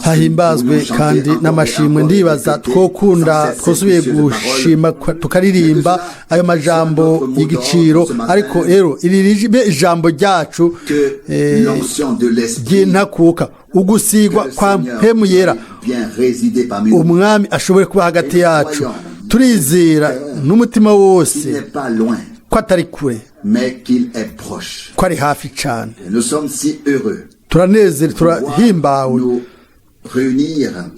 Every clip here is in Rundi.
hahimbazwe kandi n'amashimwe ndibaza twokunda twosubiye gushima tukaririmba ayo majambo y'igiciro ariko rero iri ijambo ryacu ry'intakuka ugusigwa kwa mpemu yera umwami ashobore kuba hagati yacu turizera n'umutima wose ko atari kure ko ari hafi cyane turanezere turahimbawe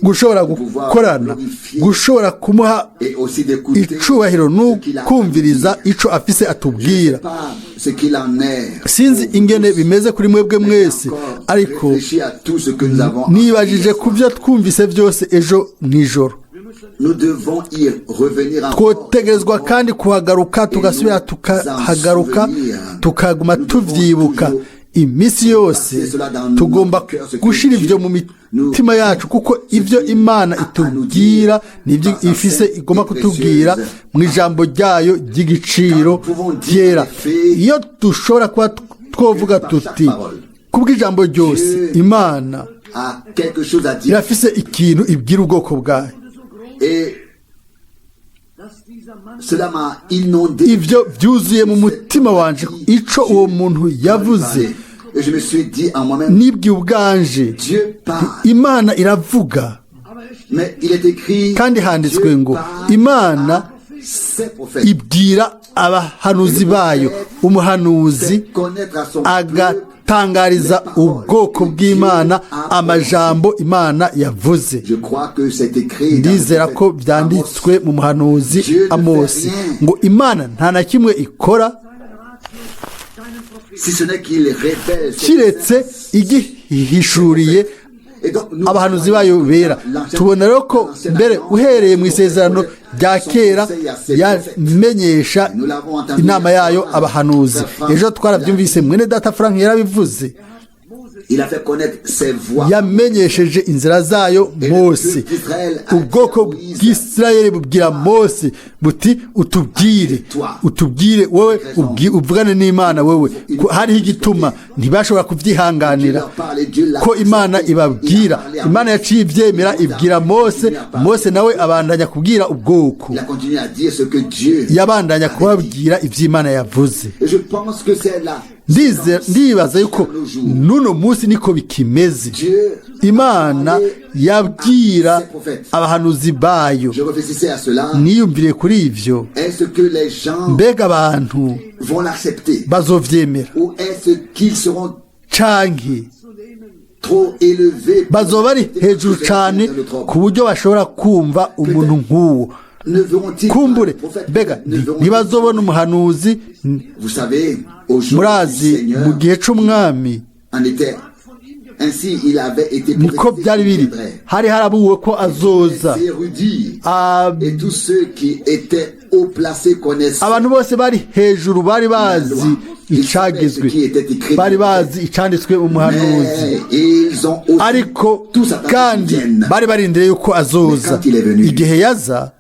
gushobora gukorana gushobora kumuha icubahiro n'ukumviriza ico afise atubwira sinzi ingene bimeze kuri mwebwe mwese ariko nibajije ku byo twumvise byose ejo nijoro twotegerezwa kandi kuhagaruka tugasubira tukahagaruka tukaguma tuvyibuka iminsi yose tugomba gushira ivyo mu mitima yacu kuko ivyo Imana itubwira nivyo ifise igomba kutubwira mu ijambo ryayo ry'igiciro ryera iyo dushobora kuba twovuga tuti kubw'ijambo ryose Imana irafise ikintu ibwira ubwoko bwayo ivyo vyuzuye mu mutima wanje ico uwo muntu yavuze nibwi ubwanje Imana iravuga kandi handitswe ngo Imana ibwira abahanuzi bayo umuhanuzi agatangariza ubwoko bw'Imana amajambo Imana yavuze ndizera ko byanditswe mu muhanuzi Amosi ngo Imana nta na kimwe ikora kiretse igihishuriye abahanuzi bayo bera tubona rero ko mbere uhereye mu isezerano rya kera yamenyesha inama yayo abahanuzi ejo twarabyumvise mwene data Frank yarabivuze yamenyesheje inzira zayo Mose ubwoko bw'Isirayeli bubwira Mose buti utubwire wowe uvugane n'Imana wewe hariho igituma ntibashobora kuvyihanganira ko Imana ibabwira Imana yaciye ivyemera ibwira Mose nawe abandanya kubwira ubwoko yabandanya kubabwira ivy'Imana yavuze ndibaza yuko nuno munsi niko bikimeze Imana yabwira abahanuzi bayo niyumvire kuri ivyo mbega abantu bazovyemera canke bazoba ari hejuru cane ku buryo bashobora kumva umuntu nk'uwo kumbure mbega ntibazobona umuhanuzi murazi mu gihe c'umwami niko byari biri hari harabuwe ko azoza abantu bose bari hejuru bari bazi icagezwe bari bazi icanditswe umuhanuzi ariko kandi bari barindiriye yuko azoza igihe yaza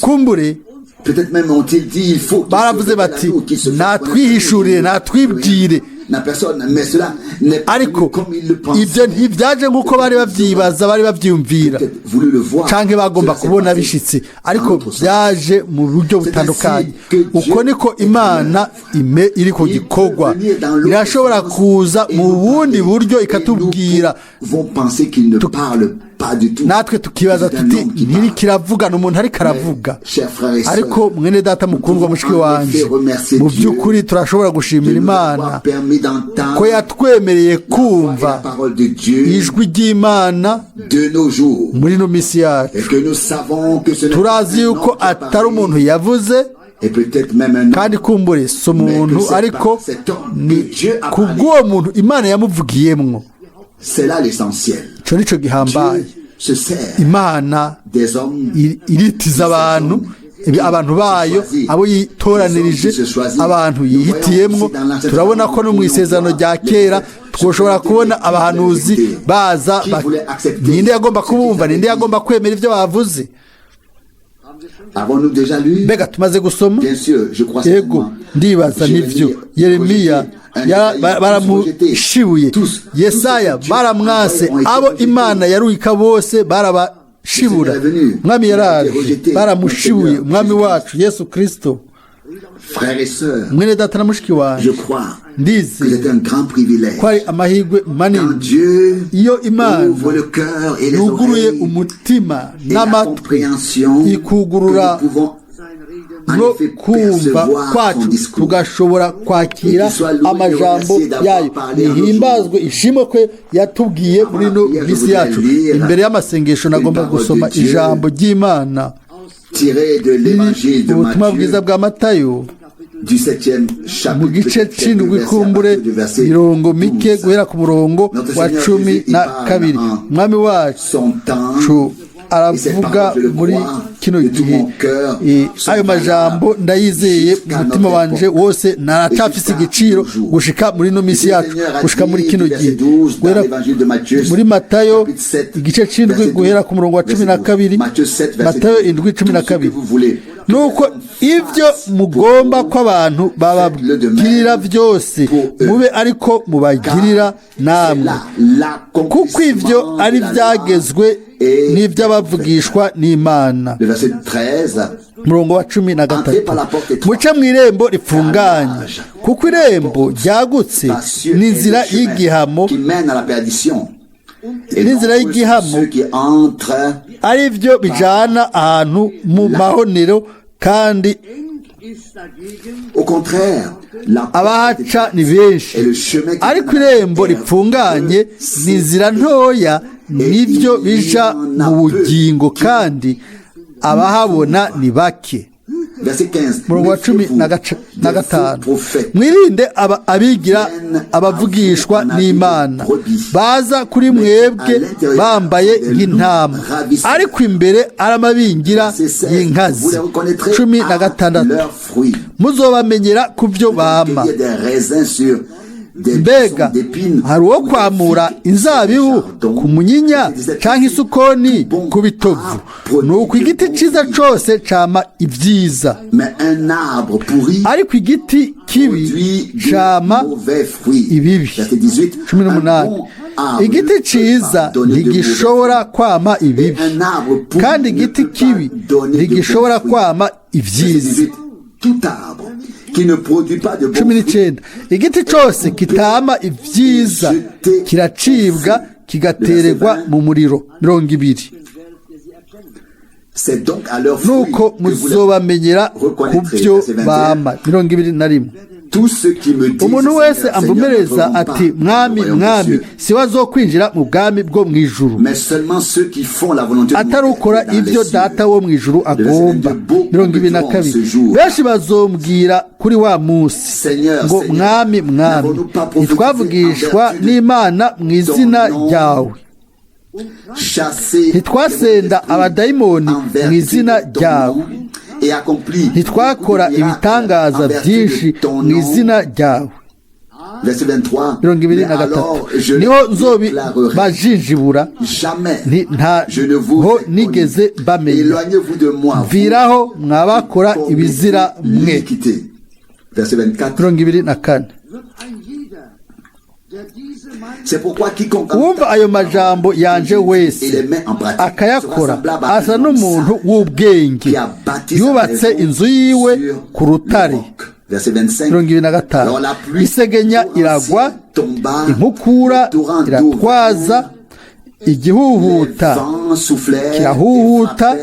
kumbure baravuze bati natwihishurire natwibwire ariko ibyo ntibyaje nk'uko bari bavyibaza bari bavyumvira canke bagomba kubona bishitse ariko byaje mu buryo butandukanye uko niko Imana iri ku gikorwa irashobora kuza mu bundi buryo ikatubwira natwe tukibaza tuti ntirikiravuga umuntu ariko aravuga ariko mwene data mukundwa mushiki wanje mu by'ukuri turashobora gushimira Imana ko yatwemereye kumva ijwi ry'Imana muri no misi yacu turazi yuko atari umuntu yavuze kandi kumbure so umuntu ariko ni kubw'uwo muntu Imana yamuvugiyemwo cyo nico gihambaye Imana iritiza abantu bayo abo yitoranirije abantu yihitiyemwo turabona ko no mu isezerano rya kera twoshobora kubona abahanuzi baza ninde yagomba kubumva ninde yagomba kwemera ibyo bavuze mbega tumaze gusoma yego ndibaza nivyo Yeremiya baramushibuye. Yesaya baramwase, abo Imana yaruhika bose barabashibura. Umwami yaraje baramushibuye, umwami wacu Yesu Kristo. Mwene data na mushiki wanjye, ndizi ko ari amahirwe manini iyo Imana yuguruye umutima n'amatwi, ikugurura no kumva kwacu tugashobora kwakira amajambo yayo. Nihimbazwe ishimwe ko yatubwiye muri no minsi yacu. Imbere y'amasengesho nagomba gusoma ijambo ry'Imana, ubutumwa bwiza bwa Matayo mu gice c'indwi kumbure mirongo mike guhera ku murongo wa 12. Umwami wacu aravuga muri kino gihe ayo majambo ndayizeye umutima wanje wose, naracafise igiciro gushika muri no misi yacu, gushika muri kino gihe. Muri Matayo igice c'indwi guhera ku murongo wa 12, Matayo 7:12, nuko ivyo mugomba ko abantu bababwirira vyose mube ariko mubagirira namwe, kuko ivyo ari vyagezwe n'ivy'abavugishwa n'Imana. Murongo wa 13, muce mw'irembo rifunganye, kuko irembo ryagutse n'inzira y'igihamo, n'inzira y'igihamo ari vyo bijana ahantu mu mahonero, kandi abahaca ni benshi. Ariko irembo ripfunganye n'inzira ntoya nivyo bija mu bugingo, kandi abahabona ni bake. Murongo wa 15, mwirinde abigira abavugishwa n'Imana, baza kuri mwebwe bambaye nk'intama, ariko imbere aramabingira y'inkazi. 16, muzobamenyera ku vyo bama. Mbega hari uwo kwamura inzabibu ku munyinya canke isukoni ku bitovu? Nuko igiti ciza cose cama ivyiza, ariko igiti kibi cama ibibi. 18, igiti ciza ntigishobora kwama ibibi, kandi igiti kibi ntigishobora kwama ivyiza. 19, igiti cose kitama ivyiza kiracibwa kigatererwa mu muriro. 20, nuko muzobamenyera ku vyo bama. 21, umuntu wese amvumereza ati mwami mwami, siwe azokwinjira mu bwami bwo mw'ijuru, atari ukora ivyo data wo mw'ijuru agomba. 22, benshi bazombwira kuri wa musi ngo mwami mwami, ntitwavugishwa n'Imana mw'izina ryawe, ntitwasenda abadayimoni mw'izina ryawe, ntitwakora ibitangaza byinshi mw'izina ryawe. 23, niho nzobibajinjibura, ntaho nigeze bamenya, mviraho mwabakora ibizira mwe. 24, uwumva ayo majambo yanje wese akayakora asa n'umuntu w'ubwenge yubatse inzu yiwe ku rutare. 25, isegenya iragwa, inkukura iratwaza, igihuhuta kirahuhuta,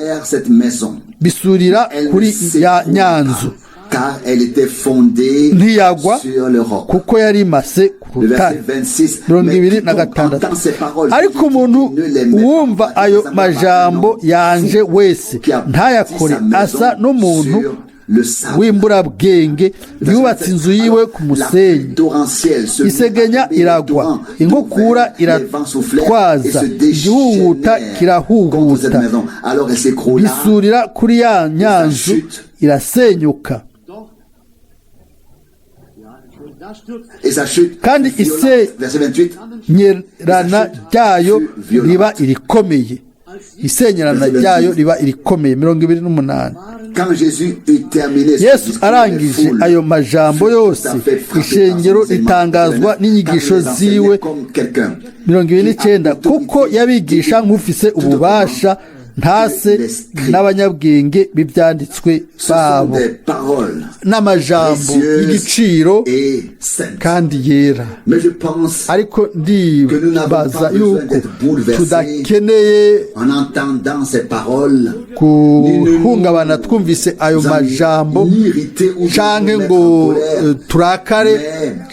bisurira kuri ya nyanzu, ntiyagwa kuko yari imase ku rutare. 26, ariko umuntu uwumva ayo majambo yanje wese ntayakore asa n'umuntu w'imburabwenge yubatse inzu yiwe ku musenyi. Isegenya iragwa, inkukura iratwaza, igihuhuta kirahuhuta, bisurira kuri ya nyanzu irasenyuka, kandi isenyerana ryayo riba irikomeye. 28, yesu arangije ayo majambo yose ishengero ritangazwa n'inyigisho ziwe 29 kuko yabigisha nk'ufise ububasha ntase n'abanyabwenge b'ibyanditswe babo n'amajambo y'igiciro kandi yera. ariko ndibaza yuko tudakeneye guhungabana twumvise ayo majambo canke ngo turakare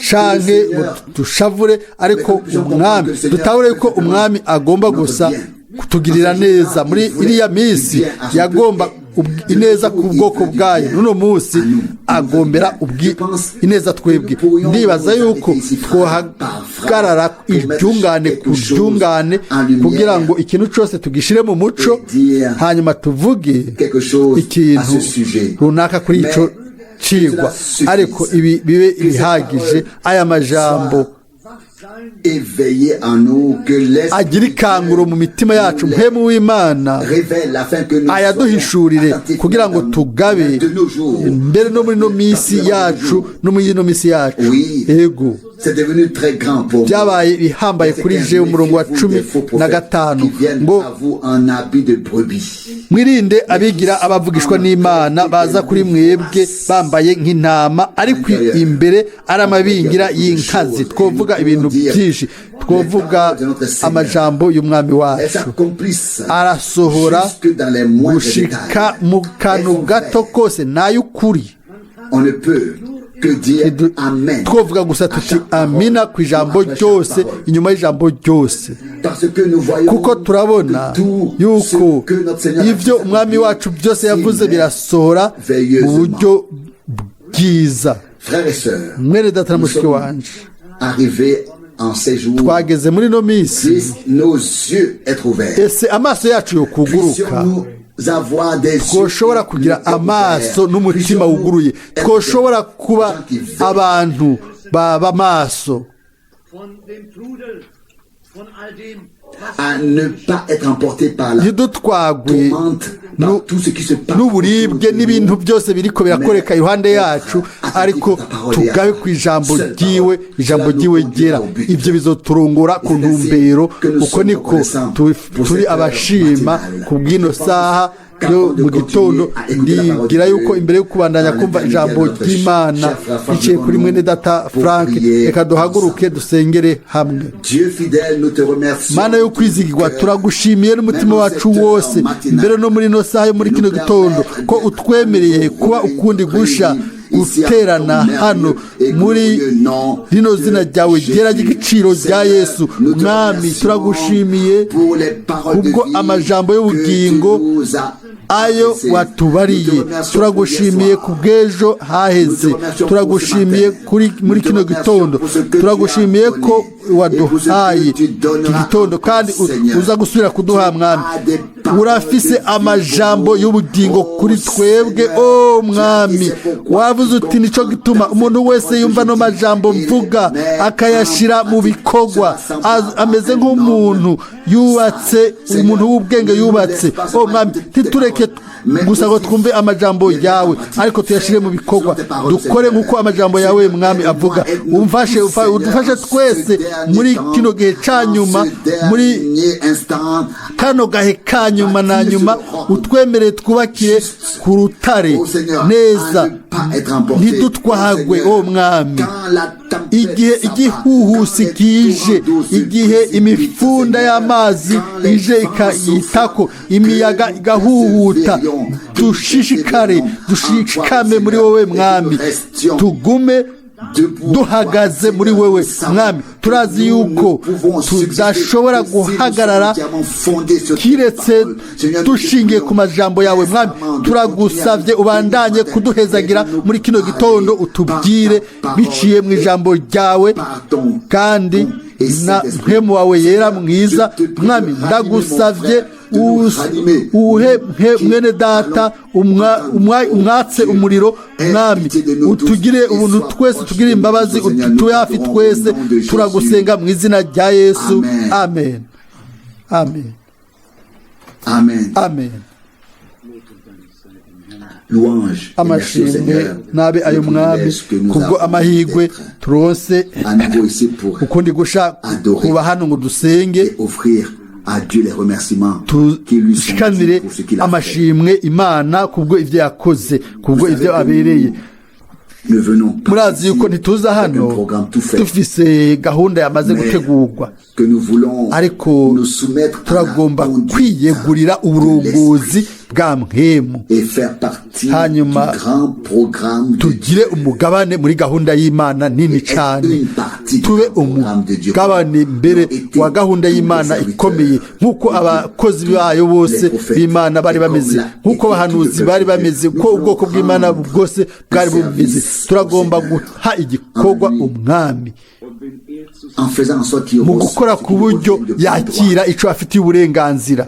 canke ngo dushavure, ariko umwami dutahure yuko umwami agomba gusa kutugirira neza. muri iriya minsi yagomba ineza ku bwoko bwayo, n'uno munsi agombera ineza twebwe. ndibaza yuko twohagarara iryungane ku ryungane kugira ngo ikintu cyose tugishire mu muco, hanyuma tuvuge ikintu runaka kuri ico cigwa, ariko ibi bibe ibihagije. aya majambo agira ikanguro mu mitima yacu, mpemu w'Imana ayaduhishurire kugira ngo tugabe mbere no muri no misi yacu no muri no misi yacu. ego byabaye bihambaye kuri je umurongo wa 15 ngo mwirinde abigira abavugishwa n'Imana baza kuri mwebwe bambaye nk'intama, ariko imbere ari amabingira y'inkazi. twovuga ibintu byinshi, twovuga amajambo y'umwami wacu arasohora gushika mu kantu gato kose n'ay'ukuri. twovuga gusa tuti amina ku ijambo ryose, inyuma y'ijambo ryose, kuko turabona yuko ibyo umwami wacu byose yavuze birasohora mu buryo bwiza. mwene data na mushiki wanje, twageze muri no minsi, ese amaso yacu yo kuguruka, twoshobora kugira amaso n'umutima wuguruye, twoshobora kuba abantu baba maso ntidutwagwe n'uburibwe n'ibintu byose biriko birakoreka iruhande yacu, ariko tugabe ku ijambo ryiwe, ijambo ryiwe ryera. ibyo bizoturungura ku ntumbero. uko niko turi abashima ku bw'ino saha yo mu gitondo. ndigira yuko imbere yo kubandanya kumva ijambo ry'Imana biciye kuri mwene data Frank, reka duhaguruke dusengere hamwe. Mana yo kwizigirwa, turagushimiye n'umutima wacu wose mbere no muri no saha yo muri kino gitondo ko utwemereye kuba ukundi gusha guterana hano muri rino zina ryawe ryera ry'igiciro rya Yesu. mwami turagushimiye kubwo amajambo y'ubugingo ayo watubariye. turagushimiye ku bw'ejo haheze, turagushimiye muri kino gitondo, turagushimiye ko waduhaye iki gitondo kandi uza gusubira kuduha. mwami urafise amajambo y'ubugingo kuri twebwe. mwami wavuze uti nico gituma umuntu wese yumva no majambo mvuga akayashira mu bikorwa ameze nk'umuntu yubatse, umuntu w'ubwenge yubatse. mwami titureke gusa ngo twumve amajambo yawe, ariko tuyashire mu bikorwa, dukore nk'uko amajambo yawe mwami avuga. udufashe twese muri kino gihe canyuma, muri kano gahe kanyuma na nyuma, utwemerere twubakire ku rutare neza, ntidutwagwe mwami. igihe igihuhusi kije, igihe imifunda y'amazi ije ikayitako, imiyaga igahuhuta, dushikame muri wowe mwami, tugume duhagaze muri wewe mwami. turazi yuko tudashobora guhagarara kiretse dushingiye ku majambo yawe mwami. turagusavye ubandanye kuduhezagira muri kino gitondo, utubwire biciye mu ijambo ryawe, kandi na mpemu wawe yera mwiza mwami. ndagusavye uhe mwene data umwatse umuriro mwami, utugire ubuntu twese, tugire imbabazi, utuye hafi twese. turagusenga mu izina rya Yesu, amen, amen, amen, amen. louange et merci au amashimwe Seigneur nabe ayo le mwami privilège que nous kubwo avons amahirwe d'être turonse à nouveau ici pour ukundi gusha adorer kuba hano ngo dusenge et offrir à Dieu les remerciements qui lui sont tushikanire dus pour ce qu'il a fait. amashimwe imana kubwo ivyo yakoze kubwo ivyo abereye. Ne venons pas murazi yuko ntituza avec un hano programme tout fait, dufise gahunda yamaze mais gutegurwa, que nous voulons ariko nous soumettre à la turagomba conduite kwiyegurira de uburongozi l'Esprit bwa mpwemu et faire partie hanyuma du grand programme de tugire umugabane muri gahunda y'Imana nini cyane, une partie du tube programme de Dieu. umugabane mbere wa gahunda y'Imana ikomeye, nk'uko abakozi bayo bose b'Imana bari bameze, nk'uko abahanuzi bari bameze, ko ubwoko bw'Imana bwose bwari bumeze. Turagomba guha igikorwa umwami en faisant en sorte qu'il mu gukora ku buryo yakira ico afitiye uburenganzira.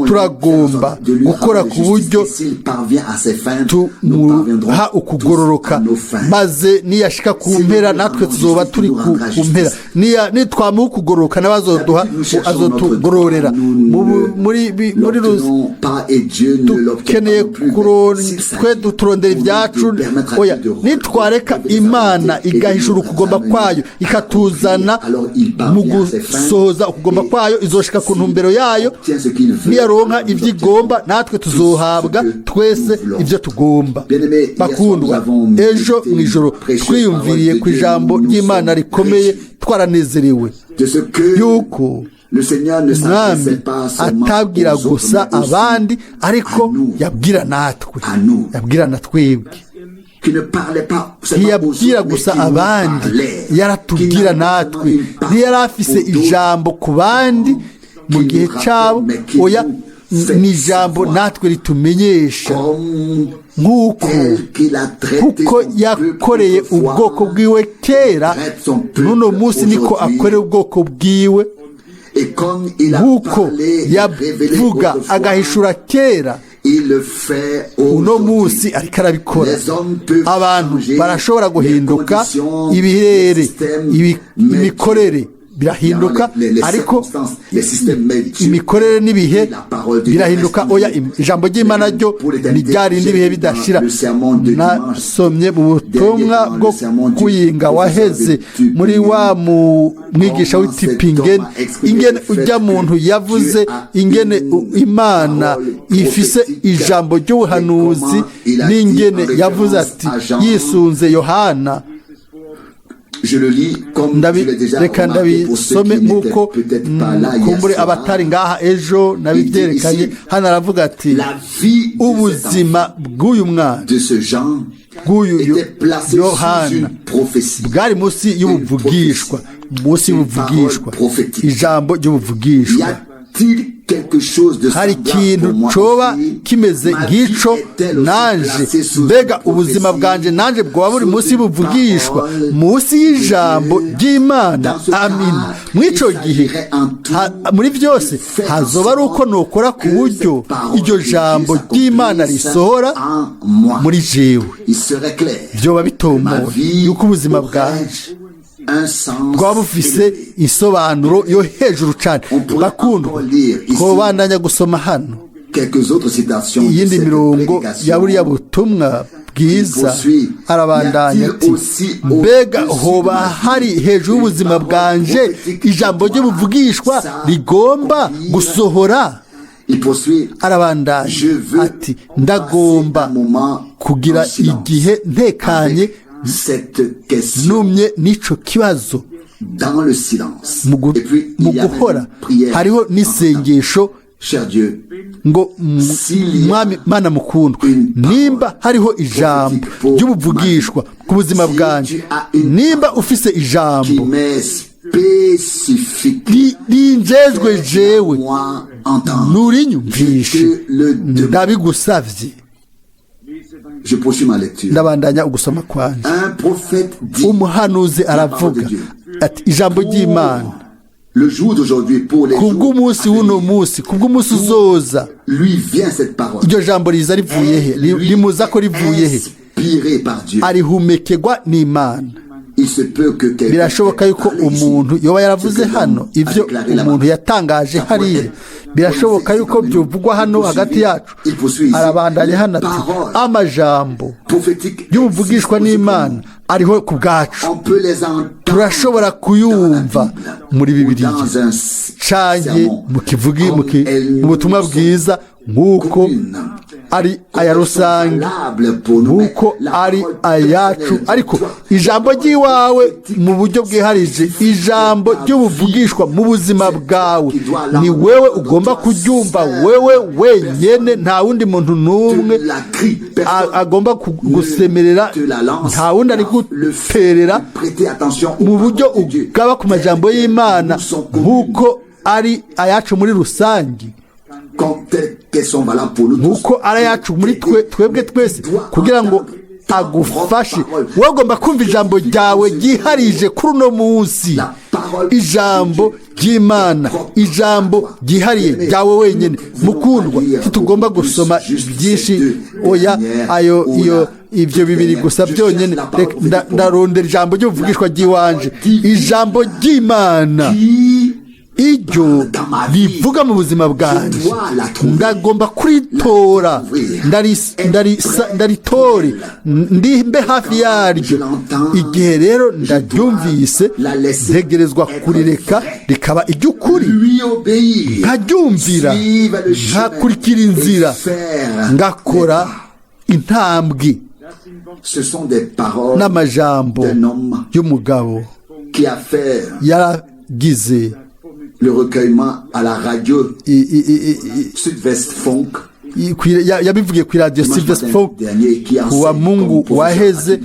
turagomba gukora ku buryo tumuha ukugororoka, maze niyashika ku mpera natwe tuzoba turi ku mpera. Nitwamuha ukugororoka nawe azotugororera. Dukeneye twe turondera ibyacu. Oya, nitwareka Imana igahishura ukugomba kwayo ikatuzana mu gusohoza ukugomba kwayo, izoshika ku ntumbero yayo. Niyaronka ibyo igomba natwe tuzohabwa twese ibyo tugomba. Bakundwa, ejo mu ijoro twiyumviriye ku ijambo ry'Imana rikomeye, twaranezerewe yuko umwami atabwira gusa abandi, ariko yabwira natwe, yabwira na twebwe. Ntiyabwira gusa abandi, yaratubwira natwe. Ntiyari afise ijambo ku bandi mu gihe cyabo, oya, ni ijambo natwe ritumenyesha nk'uko yakoreye ubwoko bwiwe kera, n'uno munsi niko akorera ubwoko bwiwe. Nk'uko yavuga agahishura kera, uno munsi ariko arabikora. Abantu barashobora guhinduka, ibirere, imikorere birahinduka, ariko imikorere n'ibihe birahinduka. Oya, ijambo ry'Imana ryo ni ryarindi ibihe bidashira. Nasomye mu butumwa bwo kuyinga waheze muri wa mwigisha w'itipingene, ingene ujya muntu yavuze ingene Imana ifise ijambo ry'ubuhanuzi, n'ingene yavuze ati yisunze Yohana. Reka ndabisome nk'uko kumbure abatari ngaha ejo nabibyerekanye. Hano aravuga ati ubuzima bw'uyu mwana, bw'uyu Yohana, bwari munsi y'ubuvugishwa, munsi y'ubuvugishwa, ijambo ry'ubuvugishwa. Hari ikintu coba kimeze nk'ico nanje? Mbega ubuzima bwanje nanje bwoba buri munsi y'ubuvugishwa, munsi y'ijambo ry'Imana? Amina. Mw'ico gihe muri byose hazoba ari uko nokora ku buryo iryo jambo ry'Imana risohora muri jewe. Vyoba bitomoye yuko ubuzima bwanje bwaba bufise isobanuro yo hejuru cyane. Bakundwa, twobandanya gusoma hano iyindi mirongo ya buriya butumwa bwiza. Arabandanya ati, mbega hoba hari hejuru y'ubuzima bwanje ijambo ry'ubuvugishwa rigomba gusohora? Arabandanya ati, ndagomba kugira igihe ntekanye numye n'ico kibazo. Mu guhora hariho n'isengesho ngo mwami Mana mukundwa, nimba hariho ijambo ry'ubuvugishwa ku buzima bwanje, nimba ufise ijambo rinjejwe jewe, nurinyumvishe, ndabigusavye. Ndabandanya ugusoma kwanje. Umuhanuzi aravuga ati, ijambo ry'Imana kubw'umunsi w'uno munsi, kubw'umunsi uzoza, iryo jambo riza rivuye he? Rimuza ko rivuye he? Arihumekegwa n'Imana. Birashoboka yuko umuntu yoba yaravuze hano ibyo umuntu yatangaje hariya, birashoboka yuko byuvugwa hano hagati yacu. Arabandanya hano ati amajambo y'ubuvugishwa n'Imana ariho ku bwacu, turashobora kuyumva muri Bibiliya canke mu butumwa bwiza nk'uko ari aya rusange, nk'uko ari ayacu, ariko ijambo ry'iwawe mu buryo bwiharije, ijambo ry'ubuvugishwa mu buzima bwawe, ni wewe ugomba kuryumva wewe wenyene, nta wundi muntu n'umwe agomba gusemerera, nta wundi ari guterera mu buryo ugaba ku majambo y'Imana nk'uko ari ayacu muri rusange, nk'uko ari ayacu muri twebwe twese, kugira ngo agufashe. wowe ugomba kumva ijambo ryawe ryiharije kuri uno munsi, ijambo ry'Imana, ijambo ryihariye ryawe wenyine. Mukundwa, tugomba gusoma byinshi, oya ibyo bibiri gusa byonyine. Ndarondera ijambo ry'ubuvugishwa ry'iwanje, ijambo ry'Imana iryo rivuga mu buzima bwanjye, ndagomba kuritora, ndaritore, mbe hafi yaryo. Igihe rero ndaryumvise, ntegerezwa kurireka rikaba iry'ukuri, nkaryumvira, nkakurikira inzira, ngakora intambwe. N'amajambo y'umugabo yaragize le recueillement à la radio Sud-West Funk, yabivugiye kuri radio Sylvester Folk kuwa Mungu waheze,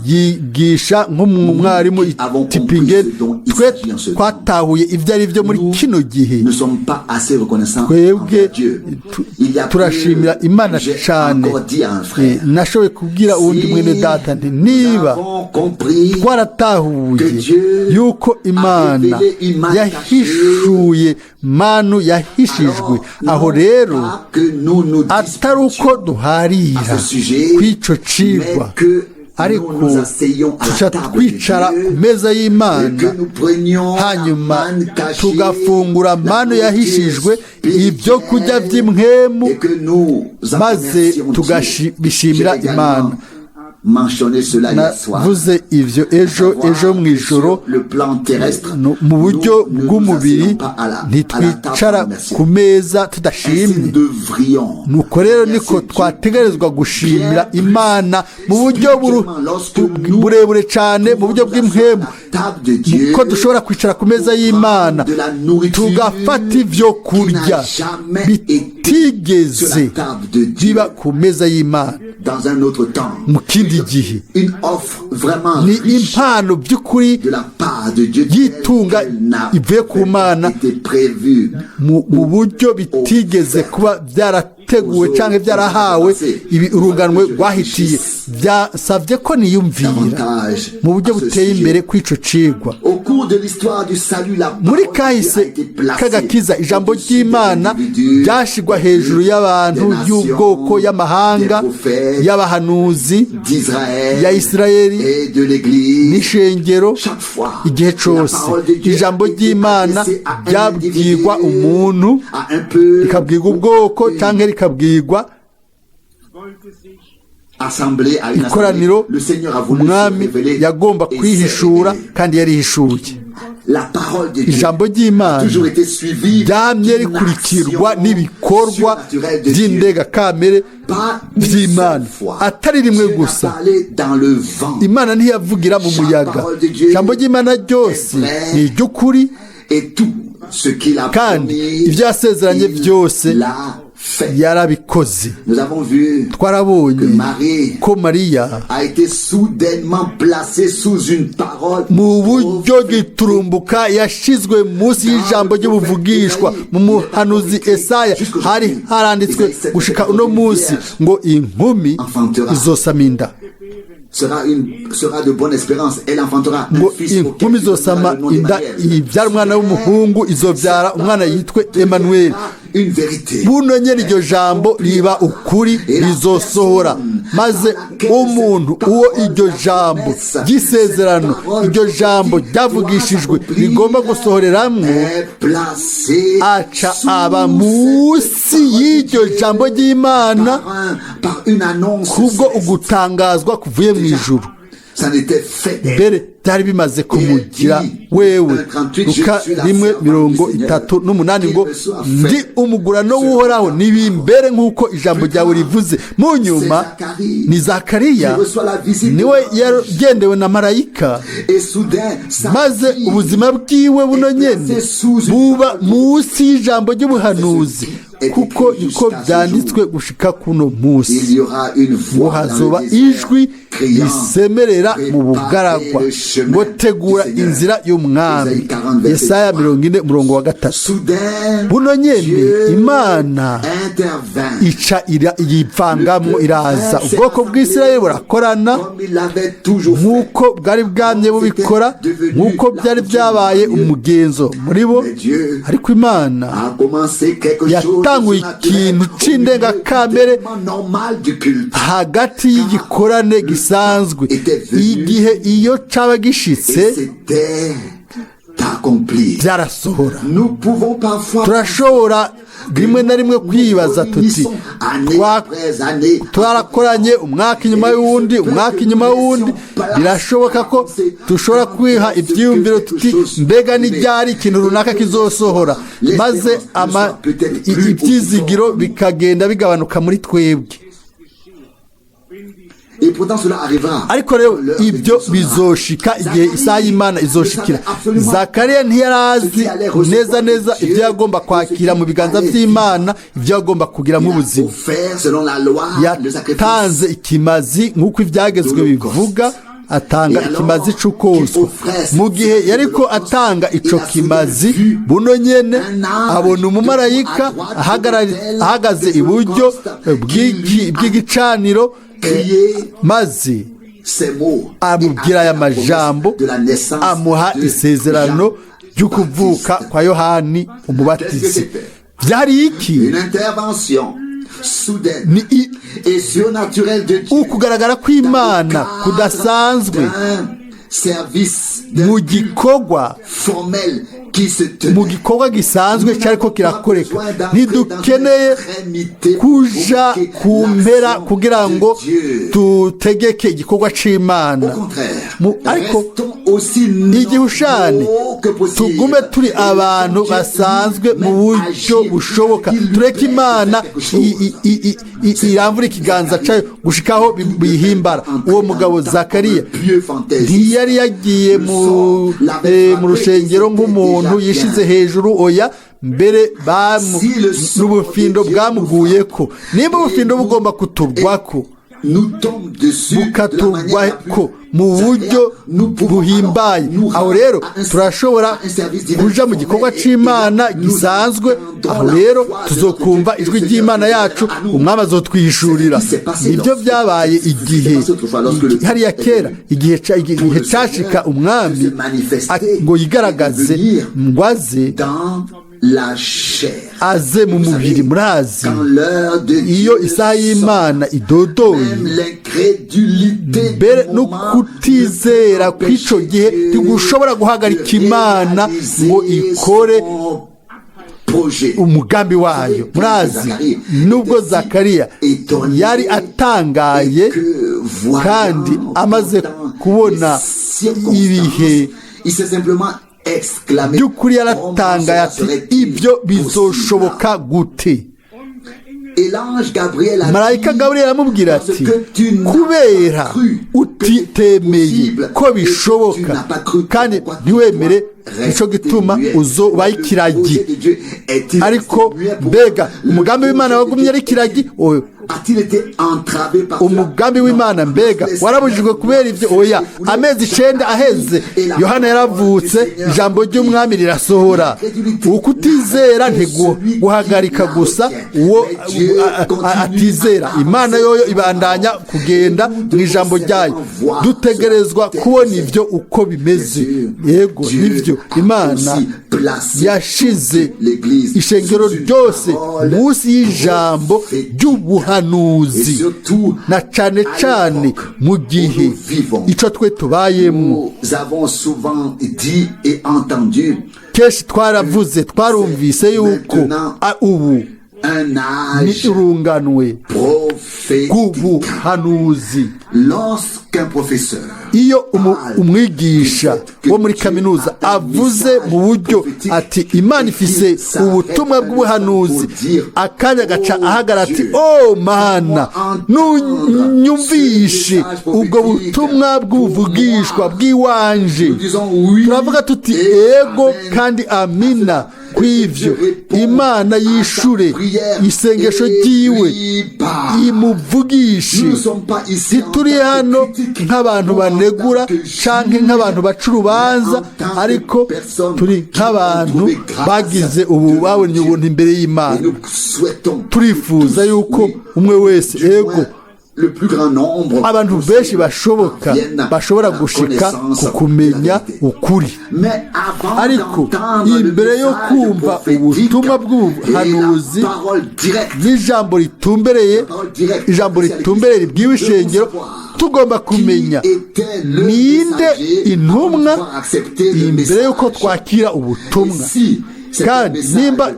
yigisha nk'umwarimu Tipingen. Twe twatahuye ibyo ari byo muri kino gihe, twebwe turashimira Imana cyane. Nashoboye kubwira uwundi mwene data nti niba twaratahuye yuko Imana yahishuye manu yahishijwe, aho rero atari uko duharira kw'ico cigwa, ariko tuca twicara ku meza y'Imana, hanyuma tugafungura manu yahishijwe, ibyo kurya by'imwemu, maze tugabishimira Imana. Navuze ivyo ejo mu ijoro. Mu buryo bw'umubiri ntitwicara ku meza tudashimye, nuko rero niko twategerezwa gushimira Imana mu buryo burebure cyane, mu buryo bw'imwemu, ko dushobora kwicara ku meza y'Imana tugafata ivyo kurya bitigeze biba ku meza y'Imana mu kindi gihe. Ni impano by'ukuri yitunga ivuye ku Mana mu buryo bitigeze kuba byarateguwe cyangwa byarahawe urunganwe rwahitiye. Byasabye ko niyumvira mu buryo buteye imbere kw'ico cigwa. Muri kahise k'agakiza, ijambo ry'Imana ryashigwa hejuru y'abantu, y'ubwoko, y'amahanga, y'abahanuzi, ya Isirayeli n'ishengero. Igihe cyose ijambo ry'Imana ryabwirwa umuntu, rikabwirwa ubwoko cyangwa rikabwirwa ikoraniro, umwami yagomba kwihishura kandi yarihishuye. Ijambo ry'Imana ryamye rikurikirwa n'ibikorwa by'indengakamere by'Imana, atari rimwe gusa. Imana ntiyavugira mu muyaga. Ijambo ry'Imana ryose ni iry'ukuri, kandi ibyo yasezeranye byose yarabikoze. Twarabonye ko Mariya mu buryo giturumbuka yashizwe munsi y'ijambo ry'ubuvugishwa mu muhanuzi Esaya. Hari haranditswe gushika uno munsi ngo inkumi izosama inda, sera de bonne espérance, elle enfantera un fils inkumi izosama inda, ibyara umwana w'umuhungu, izobyara umwana yitwe Emmanuel. Buno nyene iryo jambo riba ukuri, rizosohora maze umuntu uwo iryo jambo ry'isezerano iryo jambo ryavugishijwe rigomba gusohoreramwo aca aba munsi y'iryo jambo ry'Imana kubwo ugutangazwa kuvuye mu ijuru. mbere byari bimaze kumugira wewe. Luka 1:38 ngo ndi umugurano w'uhoraho nibimbere nk'uko ijambo ryawe rivuze. Mu nyuma ni Zakariya niwe yagendewe na marayika, maze ubuzima bwiwe buno nyene buba munsi y'ijambo ry'ubuhanuzi, kuko niko byanditswe gushika kuno munsi ngo hazoba ijwi risemerera mu bugaragwa ngo tegura inzira y'umwami. Yesaya 40:3. Buno nyene Imana ica yivangamwo iraza, ubwoko bw'Isirayeli burakorana nk'uko bwari bwamye bubikora, nk'uko byari byabaye umugenzo muri bo, ariko Imana yatanguye ikintu c'indengakamere hagati y'igikorane gisanzwe. Igihe iyo caba gishitse byarasohora. Turashobora rimwe na rimwe kwibaza tuti twarakoranye umwaka inyuma y'uwundi, umwaka inyuma y'uwundi. Birashoboka ko dushobora kwiha ibyiyumviro tuti mbega ni ryari ikintu runaka kizosohora, maze ibyizigiro bikagenda bigabanuka muri twebwe. Ariko rero ibyo bizoshika igihe isaha y'Imana izoshikira. Zakariya ntiyarazi neza neza ibyo yagomba kwakira mu biganza by'Imana, ibyo yagomba kugira mu buzima. Yatanze ikimazi nk'uko ibyagezwe bivuga, atanga ikimazi c'ukoswa. Mu gihe yariko atanga ico kimazi, buno nyene abona umumarayika ahagaze iburyo bw'igicaniro, maze amubwira aya majambo, amuha isezerano ry'ukuvuka kwa Yohani umubatizi. Byari iki? Ukugaragara kw'Imana kudasanzwe mu gikorwa gisanzwe cyariko kirakoreka. Ntidukeneye kuja ku mpera kugira ngo tutegeke igikorwa c'Imana, ariko igihushane tugume turi abantu basanzwe mu buryo bushoboka. Tureke Imana iramvura ikiganza cayo gushikaho bihimbara. Uwo mugabo Zakariya ntiyari yagiye mu rushengero nk'umuntu yishize hejuru, oya, mbere n'ubufindo bwamuguyeko. Nimba ubufindo bugomba kuturwako, bukaturwako mu buryo buhimbaye, aho rero turashobora kuja mu gikorwa c'Imana gisanzwe. Aho rero tuzokumva ijwi ry'Imana yacu, umwami azotwihishurira. Nibyo byabaye igihe hariya kera, igihe cashika umwami ngo yigaragaze, ngo aze mu mubiri. Murazi iyo isaha y'Imana idodoye, mbere no kutizera kw'ico gihe ntigushobora guhagarika Imana ngo ikore umugambi wayo. Murazi nubwo Zakariya yari atangaye kandi amaze kubona ibihe by'ukuri, yaratangaye ati ibyo bizoshoboka gute? Marayika Gaburiyeli aramubwira ati kubera utitemeye ko bishoboka kandi ntiwemere, nico gituma uzoba ikiragi. Ariko mbega umugambi w'Imana wagumye ari ikiragi? Umugambi w'Imana mbega warabujijwe kubera ibyo? Oya, amezi 9 aheze Yohana yaravutse, ijambo ry'umwami rirasohora. Ukutizera ntiguhagarika gusa uwo atizera. Imana yoyo ibandanya kugenda mu ijambo ryayo. Dutegerezwa kubona ibyo uko bimeze. Yego nivyo bw'ibyo imana yashize ishengero ryose munsi y'ijambo ry'ubuhanuzi na cyane cyane mu gihe icyo twe tubayemo. Kenshi twaravuze twarumvise yuko ubu ni urunganwe rw'ubuhanuzi. Iyo umwigisha wo muri kaminuza avuze mu buryo ati imana ifise ubutumwa bw'ubuhanuzi, akanya gaca ahagarara ati oh mana nunyumvishe ubwo butumwa bw'ubuvugishwa bw'iwanje, turavuga tuti ego kandi amina kw'ivyo imana yishure isengesho ryiwe imuvugishe. Ntituri hano nk'abantu banegura canke nk'abantu baca urubanza, ariko turi nk'abantu bagize ubu babonye ubuntu imbere y'Imana. Turifuza yuko umwe wese ego abantu benshi bashobora gushika ku kumenya ukuri. Ariko imbere yo kumva ubutumwa bw'ubuhanuzi n'ijambo ritumbereye ribwiwe ishengero, tugomba kumenya ninde intumwa imbere y'uko twakira ubutumwa. Kandi nimba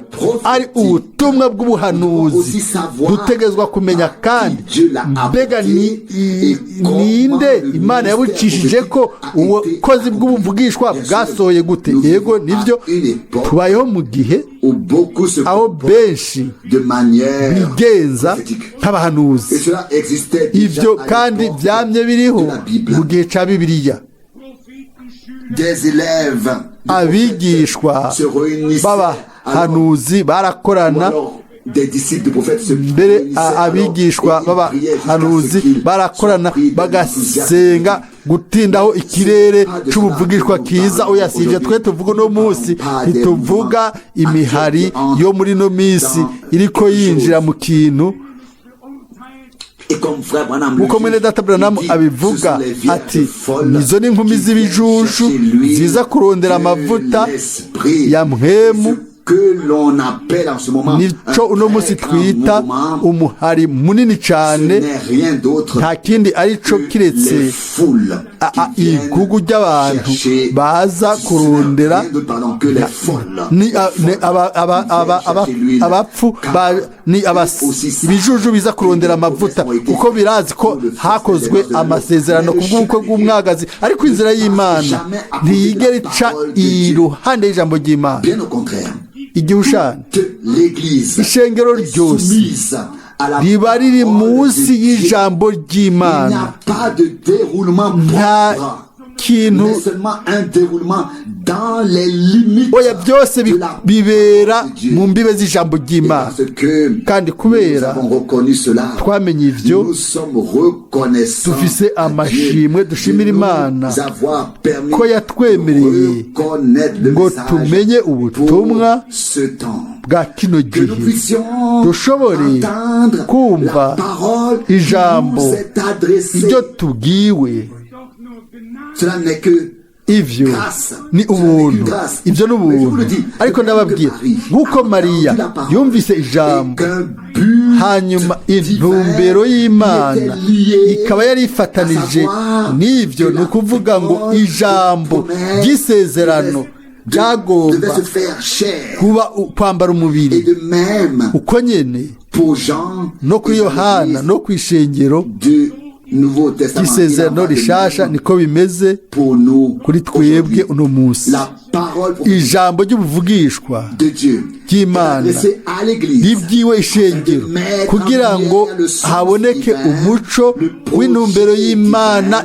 ari ubutumwa bw'ubuhanuzi dutegezwa kumenya kandi mbega ninde imana yabucishije ko ubukozi bw'ubuvugishwa bwasohoye gute. Yego nibyo tubayeho mu gihe aho benshi bigenza nk'abahanuzi. Ibyo kandi byamye biriho mu gihe cya Bibiliya. Abigishwa b'abahanuzi barakorana mbere, abigishwa b'abahanuzi barakorana bagasenga gutindaho ikirere cy'ubuvugishwa kiza. Uyasivye twe tuvuga no munsi, ntituvuga imihari yo muri no misi iriko yinjira mu kintu. Uko mwene data Branham abivuga ati nizo ni inkumi z'ibijuju ziza kurondera amavuta ya mpwemu, nico uno munsi twita umuhari munini cyane. Nta kindi arico kiretse igugu ry'abantu baza kurondera abapfu, ni ibijuju biza kurondera amavuta, kuko birazi ko hakozwe amasezerano ku bw'ubukwe bw'umwagazi. Ariko inzira y'Imana ntiyigera ica iruhande y'ijambo ry'Imana. Igihushane ishengero ryose riba riri munsi y'ijambo ry'Imana. Nta kintu oya, byose bibera mu mbibe z'ijambo ry'Imana. Kandi kubera twamenye ivyo, dufise amashimwe dushimira Imana ko yatwemereye ngo tumenye ubutumwa bwa kino gihe, dushobore kumva ijambo iryo tubwiwe. Ivyo ni ubuntu, ivyo ni ubuntu. Ariko ndababwira nk'uko Mariya yumvise ijambo, hanyuma intumbero y'Imana ikaba yari ifatanije n'ivyo. Ni ukuvuga ngo ijambo ry'isezerano ryagomba kuba kwambara umubiri. Uko nyene no kuri Yohana no ku ishengero ry'isezerano rishasha niko bimeze kuri twebwe uno munsi. Ijambo ry'ubuvugishwa ry'Imana ribwiwe ishengero kugira ngo haboneke umuco w'intumbero y'Imana,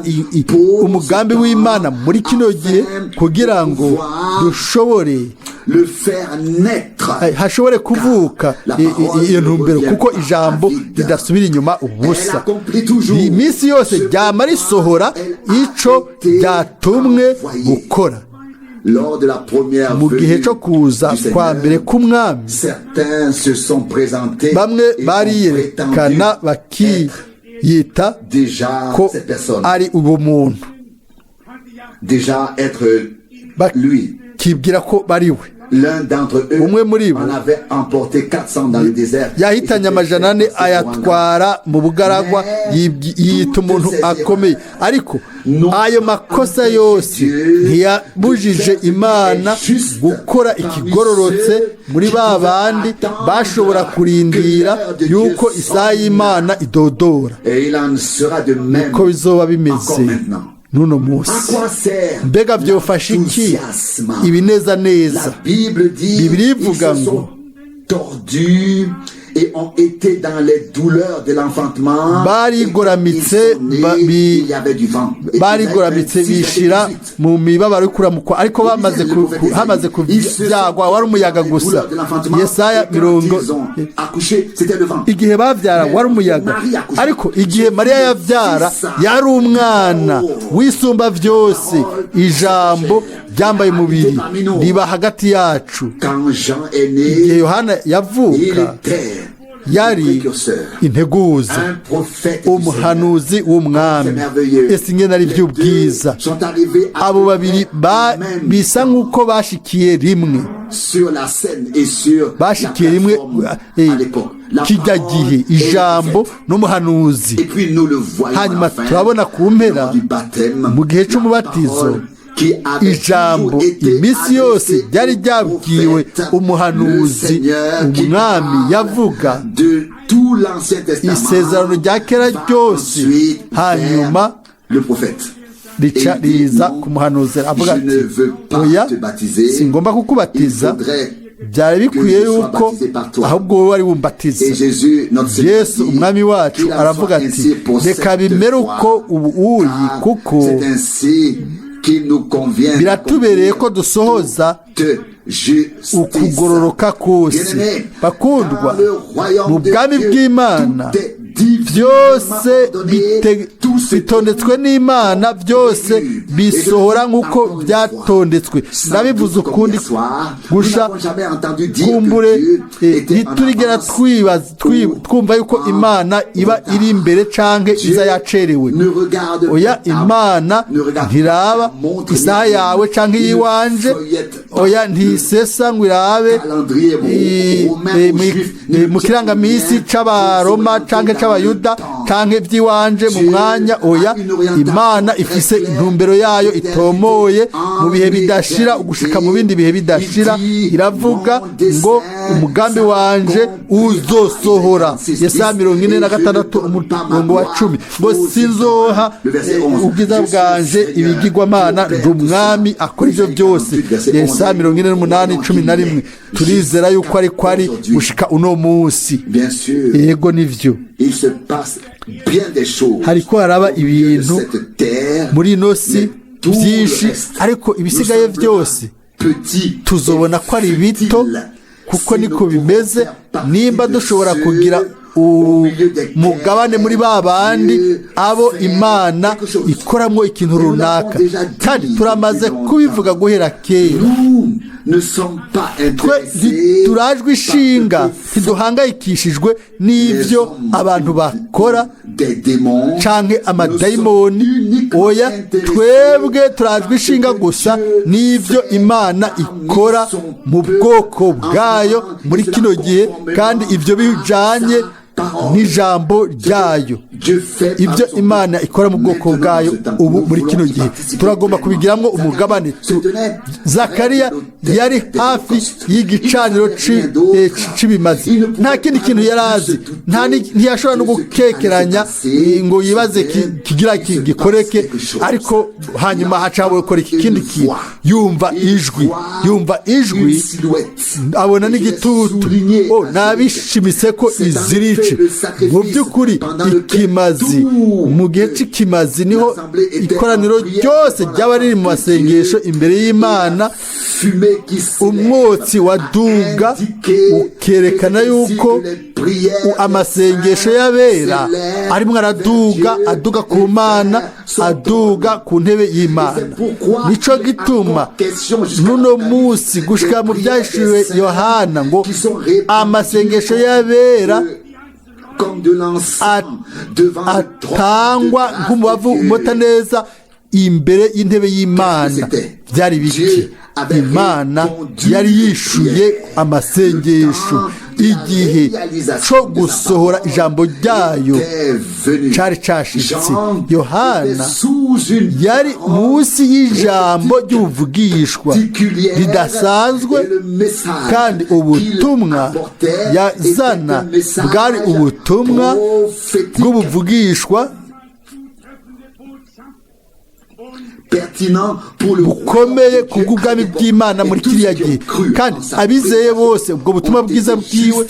umugambi w'Imana muri kino gihe, kugira ngo dushobore hashobore kuvuka iyo ntumbero, kuko ijambo ridasubira inyuma ubusa. Iminsi yose ryama risohora ico ryatumwe gukora. Mu gihe cyo kuza kwa mbere k'umwami, bamwe bariyerekana bakiyita ko ari ubumuntu, kibwira ko bari we. L'un d'entre eux umwe muri bo en avait emporté 400 dans le désert. yahitanye amajana ane ayatwara mu bugaragwa, yiyita umuntu akomeye. Ariko ayo makosa yose ntiyabujije Imana gukora ikigororotse muri ba bandi bashobora kurindira yuko isaha y'Imana idodora. Et il en sera de même Niko bizoba bimeze encore maintenant. n'uno munsi. À quoi sert Mbega byofasha iki l'enthousiasme? ibineza La neza? Bible dit Bibiliya ils ivuga se ngo sont tordus et ont été dans les douleurs de l'enfantement. barigoramitse Il y avait du vent. barigoramitse bishira mu mibabaro y'ikuramukwa, ariko hamaze kubyagwa wari umuyaga gusa. Yesaya 30 c'était le vent. igihe bavyara wari umuyaga, ariko igihe Mariya yavyara yari umwana wisumba vyose. Ijambo ryambaye umubiri riba hagati yacu. Quand Jean est igihe né, Yohana il yavuka était yari précurseur, integuza, un prophète du umuhanuzi w'umwami. Ese ingene ari by'ubwiza. sont arrivés à Abo babiri même bisa nk'uko bashikiye rimwe, sur la scène et sur la bashikiye rimwe plateforme à l'époque. La kijya parole gihe, et le ijambo prophète. n'umuhanuzi. Et puis nous le voyons à Hanyuma la fin, turabona ku mpera lors du baptême, mu gihe la c'umubatizo, parole qui avait ijambo toujours été iminsi yose adressée ryari au ryabwiwe prophète, umuhanuzi, le Seigneur qui umwami parle yavuga de tout l'Ancien Testament, isezerano rya kera va ryose. ensuite Hanyuma vers le prophète. rica riza ku muhanuzi avuga Je ne ati, veux pas oya te baptiser. singomba Il kukubatiza, faudrait byari bikwiye que je sois yuko baptisé par toi. ahubwo wowe wari wumbatiza. Et Jésus, notre Seigneur, Yesu dit umwami wacu qu'il en aravuga soit ati, ainsi pour reka cette bimere fois, uko ubu uyi, car kuko c'est ainsi qu'il nous convient biratubereye ko dusohoza de justice. ukugororoka kose. Bien-aimés, Bakundwa, dans le royaume mu de bwami Dieu, bw'Imana tout est divinement byose ordonné, tout ce bitondetswe n'Imana, byose bisohora nk'uko byatondetswe. Ndabivuze ukundi gusha kumbure ntiturigera twumva yuko Imana iba iri imbere canke iza yacerewe. Oya, Imana ntiraba isaha yawe canke yiwanje. Oya, ntisesa ngo irabe mu kirangamisi c'Abaroma canke c'Abayuda canke vy'iwanje mu mwanya. Oya, Imana ifise intumbero yayo itomoye mu bihe bidashira ugushika mu bindi bihe bidashira. Iravuga ngo umugambi wanje uzosohora. Yesaya 46 umurongo wa 10, ngo sinzoha ubwiza bwanje ibigirwamana, ndi umwami akora ivyo byose. Yesaya 48:11. Turizera yuko ariko ari gushika uno munsi. Yego nivyo, hariko haraba ibintu muri ino si byinshi, ariko ibisigaye byose tuzobona ko ari bito, kuko niko bimeze. Nimba dushobora kugira umugabane muri ba bandi abo Imana ikoramwo ikintu runaka, kandi turamaze kubivuga guhera kera. Twe turajwe ishinga, ntiduhangayikishijwe n'ivyo abantu bakora canke amadayimoni. Oya, twebwe turajwe ishinga gusa n'ivyo Imana ikora mu bwoko bwayo muri kino gihe, kandi ivyo bijanye n'ijambo ryayo. Ibyo Imana ikora mu bwoko bwayo ubu muri kino gihe turagomba kubigiramwo umugabane. Zakariya yari hafi y'igicaniro c'ibimazi, nta kindi kintu yari azi, ntiyashobora no gukekeranya ngo yibaze kigira gikoreke. Ariko hanyuma haca gukora ikindi kintu, yumva ijwi abona n'igitutu. Nabishimise ko izirice. Mu by'ukuri ikimazi, mu gihe cy'ikimazi niho ikoraniro ryose ryaba riri mu masengesho imbere y'Imana. Umwotsi waduga ukerekana yuko amasengesho y'abera arimwo aduga ku Mana, aduga ku ntebe y'Imana. Nico gituma nuno munsi gushika mu byashiriwe Yohana ngo amasengesho y'abera atangwa nk'umubavu umota neza imbere y'intebe y'Imana. Byari biki? imana yari yishuye amasengesho igihe cyo gusohora ijambo ryayo cyari cyashitse. Yohana yari munsi y'ijambo ry'ubuvugishwa ridasanzwe, kandi ubutumwa yazana bwari ubutumwa bw'ubuvugishwa bukomeye ku bw'ubwami bw'Imana muri kiriya gihe, kandi abizeye bose ubwo butumwa bwiza bwiwe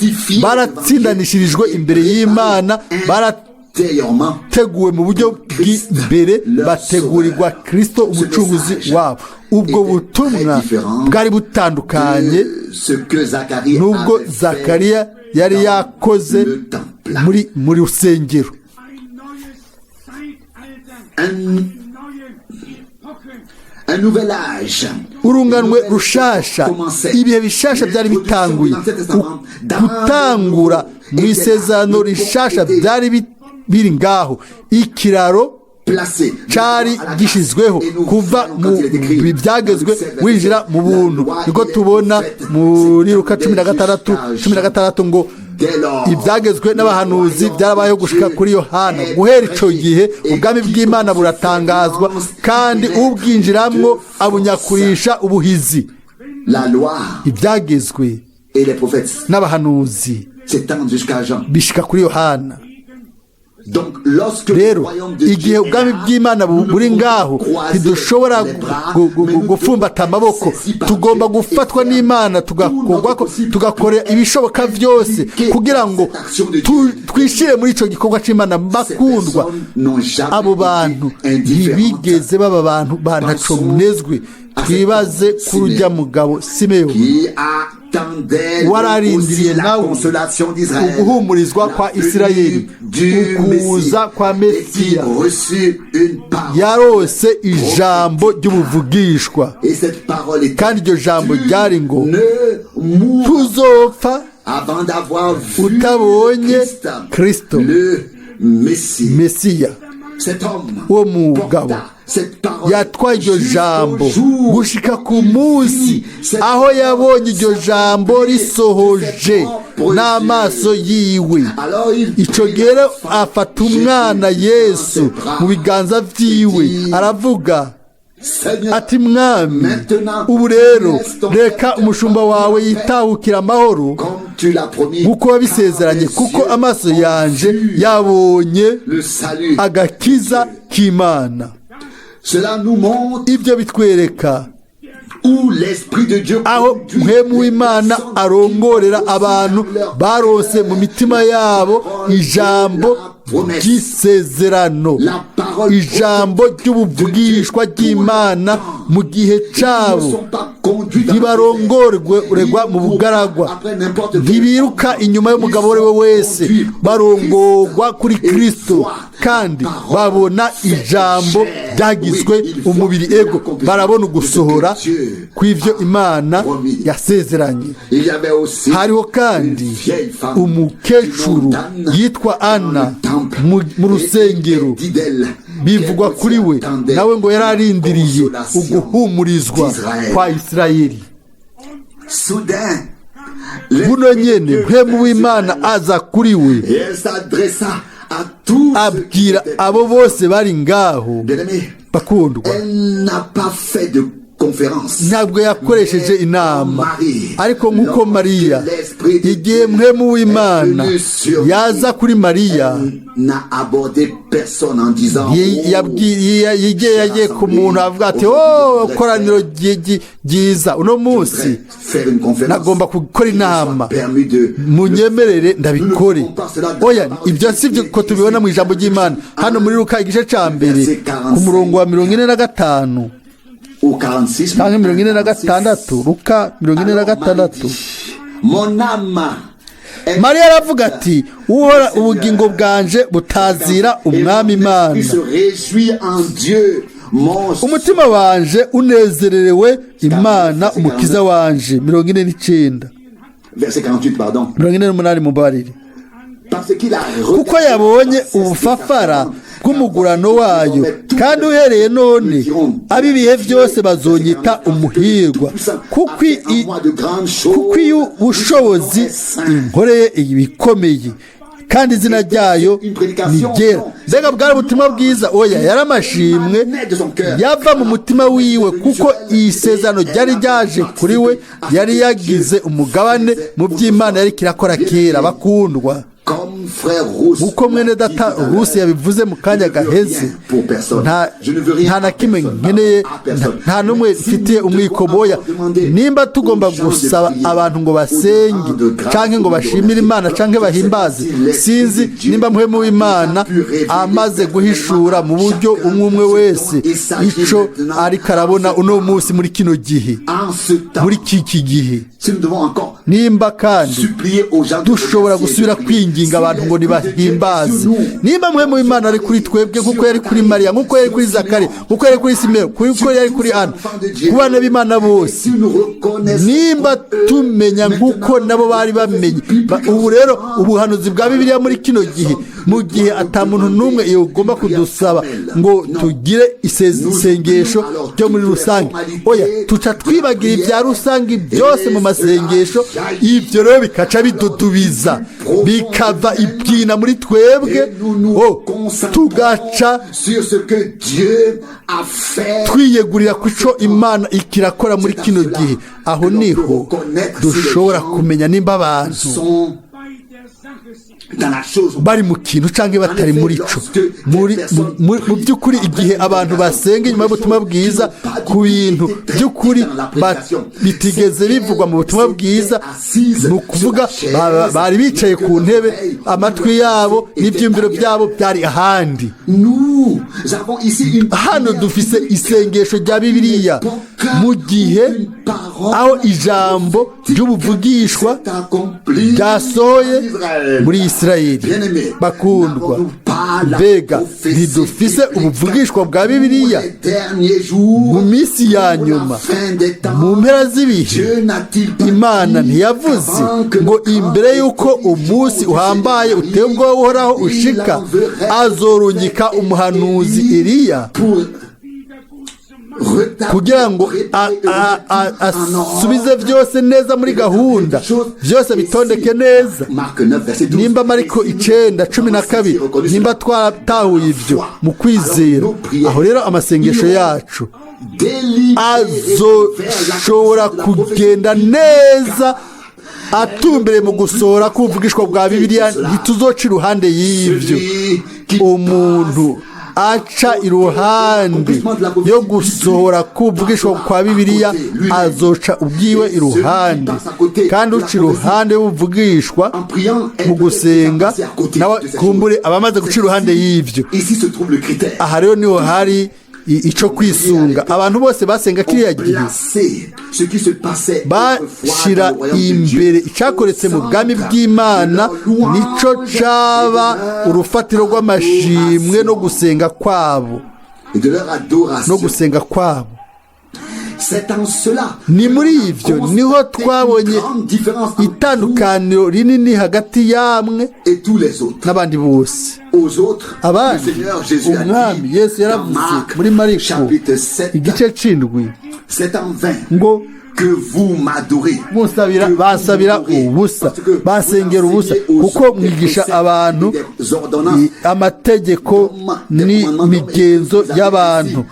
baratsindanishirijwe imbere y'Imana, barateguwe mu buryo bw'imbere, bategurirwa Kristo umucunguzi wabo. Ubwo butumwa bwari butandukanye n'ubwo Zakariya yari yakoze muri rusengero. Urunganwe rushasha, ibihe bishasha byari bitanguye. Gutangura mu isezerano rishasha byari biri ngaho. Ikiraro cyari gishyizweho kuva mu byagezwe winjira mu buntu. Niko tubona muri Luka 16:16 ngo ibyagezwe n'abahanuzi byarabayeho gushika kuri Yohana. Guhera icyo gihe ubwami bw'Imana buratangazwa, kandi ubwinjiramwo abunyakurisha ubuhizi. Ibyagezwe n'abahanuzi bishika kuri Yohana. Rero igihe ubwami bw'Imana buri ngaho, ntidushobora gupfumbata amaboko. Tugomba gufatwa n'Imana, tugakora ibishoboka byose kugira ngo twishire muri icyo gikorwa cy'Imana. Bakundwa, abo bantu ntibigeze baba abantu bantaco munezwe. Twibaze kuri ujya mugabo Simeyoni wararindiriye nawe uguhumurizwa kwa Isirayeli, ukuza kwa Mesiya. Yarose ijambo ry'ubuvugishwa, kandi iryo jambo ryari ngo tuzopfa utabonye Kristo Mesiya. Uwo mugabo yatwaye iryo jambo gushika ku munsi aho yabonye iryo jambo risohoje n'amaso yiwe. Icyo gihe afata umwana Yesu mu biganza byiwe, aravuga ati, Mwami, ubu rero reka umushumba wawe yitahukira amahoro nk'uko wabisezeranye, kuko amaso yanje yabonye agakiza k'Imana. Ibyo bitwereka aho Mpwemu w'Imana arongorera abantu barose mu mitima yabo ijambo ry'isezerano, ijambo ry'ubuvugishwa ry'Imana mu gihe cyabo. Ntibarongorwa mu bugaragwa, ntibiruka inyuma y'umugabo uwo ari we wese, barongorwa kuri Kristo, kandi babona ijambo ryagizwe umubiri. Ego barabona ugusohora kw'ivyo Imana yasezeranye. Hariho kandi umukecuru yitwa Ana mu rusengero, bivugwa kuri we, nawe ngo yararindiriye uguhumurizwa kwa Isirayeli. Buno nyene Mpwemu w'Imana aza kuri we, abwira abo bose bari ngaho. Bakundwa, ntabwo yakoresheje inama, ariko nk'uko Mariya, igihe Mpwemu w'Imana yaza kuri Mariya, yagiye ku muntu avuga ati, koraniro ryiza, uno munsi nagomba gukora inama, munyemerere ndabikore. Oya, ibyo si byo ko tubibona mu ijambo ry'Imana hano muri Luka igice cya mbere ku murongo wa 45 cyangwa 46. Luka 46. Mariya aravuga ati, uhora ubugingo bwanje butazira umwami Imana, umutima wanje unezererewe Imana umukiza wanje. 49. 48 mubarire. Kuko yabonye ubufafara bw'umugurano wayo, kandi uhereye none ab'ibihe byose bazonyita umuhirwa, kuko iyo ubushobozi inkoreye ibikomeye kandi izina ryayo ni ryera. Mbega bwari ubutumwa bwiza? Oya, yari amashimwe yava mu mutima wiwe, kuko iyi sezerano ryari ryaje kuri we, yari yagize umugabane mu by'Imana yari kirakora kera. Bakundwa, nk'uko mwene data Rusi yabivuze mu kanya gaheze, nta na kimwe nkeneye, nta n'umwe mfitiye umwikomoya. Nimba tugomba gusaba abantu ngo basenge cyangwa ngo bashimire Imana cyangwa bahimbaze, sinzi nimba muhemu w'Imana amaze guhishura mu buryo umwe wese icyo ariko arabona uno munsi muri kino gihe, muri iki gihe. Nimba kandi dushobora gusubira kwinginga abantu ngo nibahimbaze, nimba muhemu w'Imana ari kuri twebwe, kuko yari kuri Mariya, kuko yari kuri Zakari, kuko yari kuri Simeo, kuko yari kuri Ana, ku bana b'Imana bose, nimba tumenya nk'uko nabo bari bamenye. Ubu rero ubuhanuzi bwa Bibiliya muri kino gihe, mu gihe atamuntu n'umwe ugomba kudusaba ngo tugire isengesho ryo muri rusange. Oya, tuca twibagira ibya rusange byose mu masengesho, ibyo rero bikaca bidudubiza, bikava ibyina muri twebwe, tugaca twiyegurira ku cyo Imana ikirakora muri kino gihe. Aho niho dushobora kumenya nimba abantu bari mu kintu cyangwa batari muri cyo. Mu by'ukuri, igihe abantu basenga inyuma y'ubutumwa bwiza ku bintu by'ukuri bitigeze bivugwa mu butumwa bwiza, ni ukuvuga bari bicaye ku ntebe, amatwi yabo n'ibyiyumviro byabo byari ahandi. Hano dufise isengesho rya Bibiliya mu gihe aho ijambo ry'ubuvugishwa ryasohoye muri Isirayeli. Bakundwa, mbega ntidufise ubuvugishwa bwa Bibiliya mu minsi ya nyuma, mu mpera z'ibihe? Imana ntiyavuze ngo imbere y'uko umunsi uhambaye uteye ubwoba uhoraho ushika, azorungika umuhanuzi Eliya kugira ngo asubize byose neza muri gahunda, byose bitondeke neza? Nimba Mariko 9:12, nimba twatahuye ibyo mu kwizera, aho rero amasengesho yacu azoshobora kugenda neza atumbere mu gusohora k'ubuvugishwa bwa Bibiliya. Ntituzoca iruhande y'ibyo. Umuntu aca iruhande yo gusohora k'ubuvugishwa kwa Bibiliya azoca ubwiwe iruhande, kandi uca iruhande y'ubuvugishwa mu gusenga nawe kumbure abamaze guca iruhande y'ibyo. Aha rero niho hari icyo kwisunga. Abantu bose basenga kiriya gihe bashira imbere icyakoretse mu bwami bw'Imana, nicyo cyaba urufatiro rw'amashimwe no gusenga kwabo, Ni muri ibyo niho twabonye itandukaniro rinini hagati yamwe n'abandi bose. Abandi umwami Yesu yaravuze muri Mariko igice 7 ngo basabira ubusa, basengera ubusa, kuko mwigisha abantu amategeko n'imigenzo y'abantu,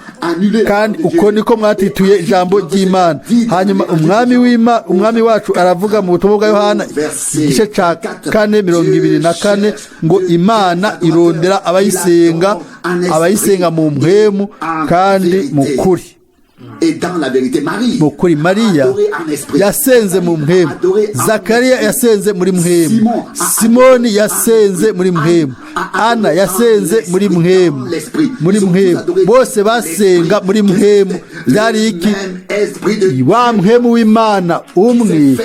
kandi uko niko mwatituye ijambo ry'Imana. Hanyuma umwami wacu aravuga mu butumwa bwa Yohana igice 4:24 ngo Imana irondera abayisenga mu mpwemu kandi mu kuri. Mukuri, Mariya yasenze mu mpwemu, Zakariya yasenze muri mpwemu, Simoni yasenze muri mpwemu, Ana yasenze muri mpwemu, bose basenga muri mpwemu. Byari iki? Wa mpwemu w'Imana umwe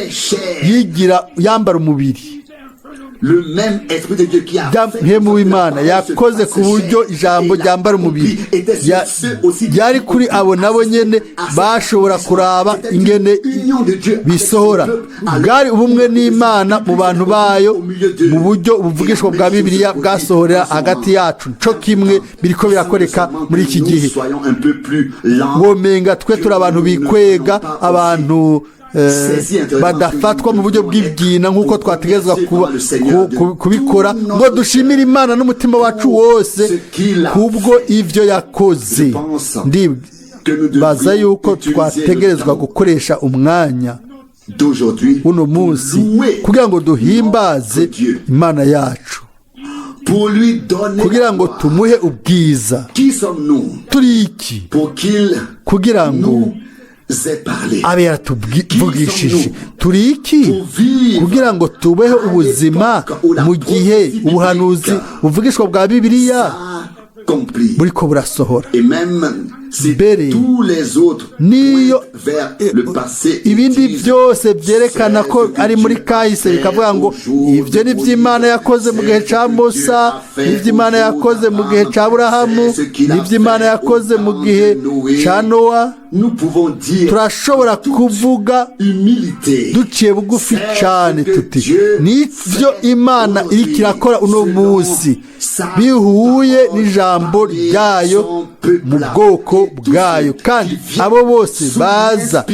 yambara umubiri, mpemu w'Imana yakoze ku buryo ijambo ryambara umubiri yari kuri abo nabo nyene bashobora kuraba ingene bisohora. Bwari ubumwe n'Imana mu bantu bayo mu buryo ubuvugishwa bwa Bibiliya bwasohorera hagati yacu co kimwe biriko birakoreka muri iki gihe. Womenga twe turi abantu bikwega, abantu badafatwa mu buryo bw'ibyina nk'uko twategezwa kubikora ngo dushimire Imana n'umutima wacu wose kubwo ivyo yakoze. Ndibaza yuko twategerezwa gukoresha umwanya uno munsi kugira ngo duhimbaze Imana yacu, kugira ngo tumuhe ubwiza. Turi iki kugira ngo abe yaratuvugishije? Turi iki kugira ngo tubeho ubuzima mu gihe ubuhanuzi buvugishwa bwa Bibiliya buriko burasohora? Mbere niyo ibindi byose byerekana ko ari muri kahise bikavuga ngo ibyo ni by'Imana yakoze mu gihe ca Musa, n'ivy'Imana yakoze mu gihe ca Aburahamu, n'ivy'Imana yakoze mu gihe ca Nowa, turashobora kuvuga duciye bugufi cyane tuti nivyo Imana iriko irakora uno munsi bihuye n'ijambo ryayo mu bwoko bwayo, kandi abo bose baza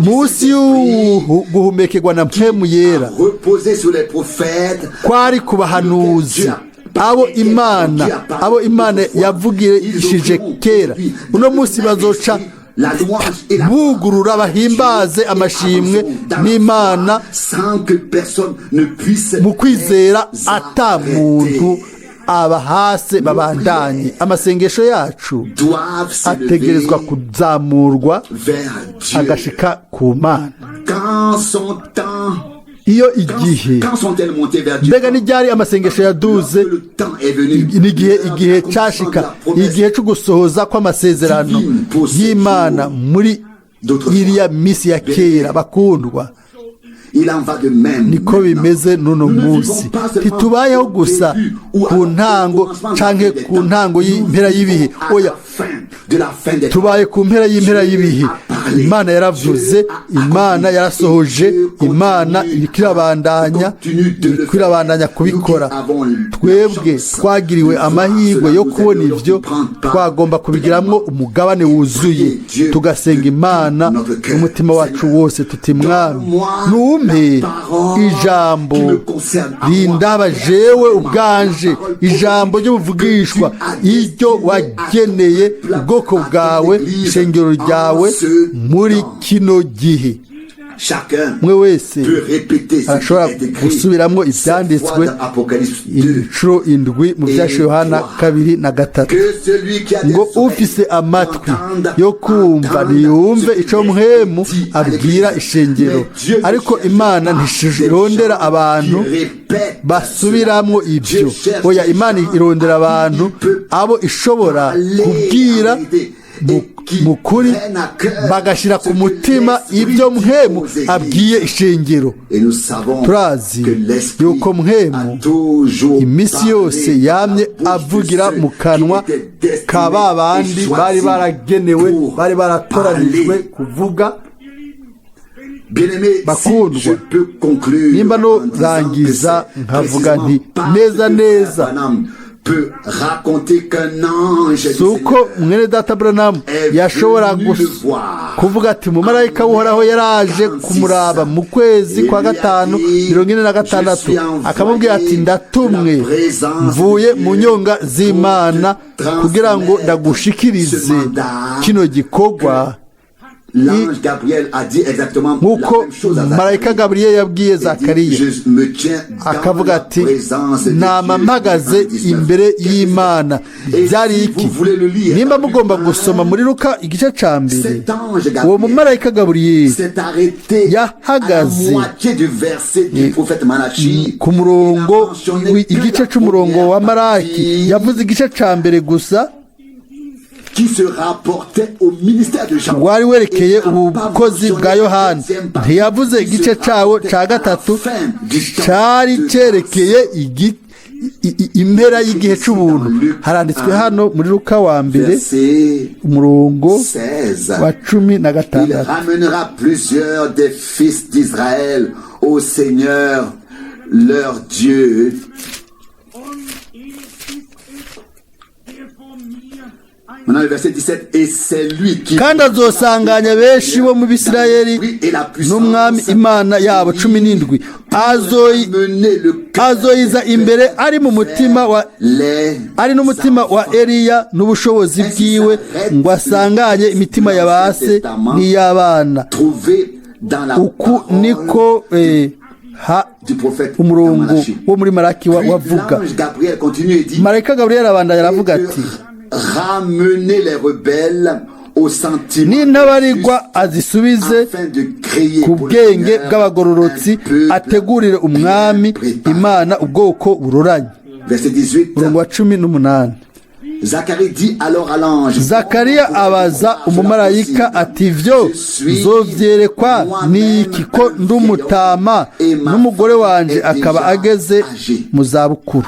munsi y'uguhumekerwa na mpemu yera kwari ku bahanuzi abo Imana yavugishije kera. Uno munsi bazoca bugurura bahimbaze amashimwe n'Imana mu kwizera ata muntu abahase babandanye. Amasengesho yacu ategerezwa kuzamurwa agashika ku Mana. Iyo igihe mbega n'iryari amasengesho yaduze, igihe cashika, igihe cyo gusohoza kw'amasezerano y'Imana muri iriya misi ya kera. Bakundwa, niko bimeze n'uno munsi. Ntitubayeho gusa ku ntango canke ku ntango y'impera y'ibihe, oya, tubaye ku mpera y'impera y'ibihe. Imana yaravuze, Imana yarasohoje, Imana irikirabandanya kubikora. Twebwe twagiriwe amahirwe yo kubona ivyo, twagomba kubigiramwo umugabane wuzuye, tugasenga Imana n'umutima wacu wose tuti Mwami numpe ijambo rindaba jewe ubwanje, ijambo ry'ubuvugishwa iryo wageneye ubwoko bwawe, ishengero ryawe muri kino gihe. Mwe wese arashobora gusubiramwo ivyanditswe incuro indwi mu vyashe Yohana 2:3 ngo ufise amatwi yo kumva niyumve ico mpwemu abwira ishengero. Ariko Imana ntirondera abantu basubiramwo ivyo, oya, Imana irondera abantu abo ishobora kubwira mukuri bagashira ku mutima ibyo mpwemu abwiye ishengero. Turazi yuko mpwemu imisi yose yamye avugira mu kanwa ka babandi bari baragenewe, bari baratoranijwe kuvuga. Bakundwa, nimba no rangiza nkavuga nti neza suko mwene data Branham yashobora kuvuga ati umumarayika w'Uhoraho yaraje kumuraba mu kwezi kwa gatanu 46 akamubwira ati ndatumwe mvuye mu nyonga z'Imana kugira ngo ndagushikirize kino gikorwa. Nk'uko marayika Gabriel yabwiye Zakariya akavuga ati namamagaze imbere y'Imana. Byari iki? Nimba mugomba gusoma muri Luka igice ca mbere, uwo mumarayika Gabriel yahagaze ku murongo igice c'umurongo wa Maraki, yavuze igice ca mbere gusa, qui se rapportait au ministère de Jean. wari werekeye ubukozi bwa yohana. Ntiyavuze igice cyawo cya gatatu cyari cyerekeye impera y'igihe cy'ubuntu. Haranditswe hano muri Luka wa mbere umurongo wa 16. Il ramènera plusieurs des fils d'Israël au Seigneur leur Dieu. Maintenant, le verset 17, et c'est lui qui kandi azosanganya benshi bo mu Bisirayeli n'umwami Imana yabo 17 azoyiza imbere ari n'umutima wa Eliya n'ubushobozi bwiwe ngo asanganye imitima ya base n'iy'abana. Uku niko umurongo wo muri Malaki wavuga. Marayika Gabriel abandanya aravuga ati, ramener les rebelles au sentiment n'intabarigwa azisubize ku bwenge bw'abagororotsi, ategurire umwami Imana ubwoko buroranye. Verset 18. Umurongo wa 18. Zakariya abaza umumarayika ati, ivyo zovyerekwa n'iki ko ndumutama n'umugore wanje akaba ageze mu zabukuru?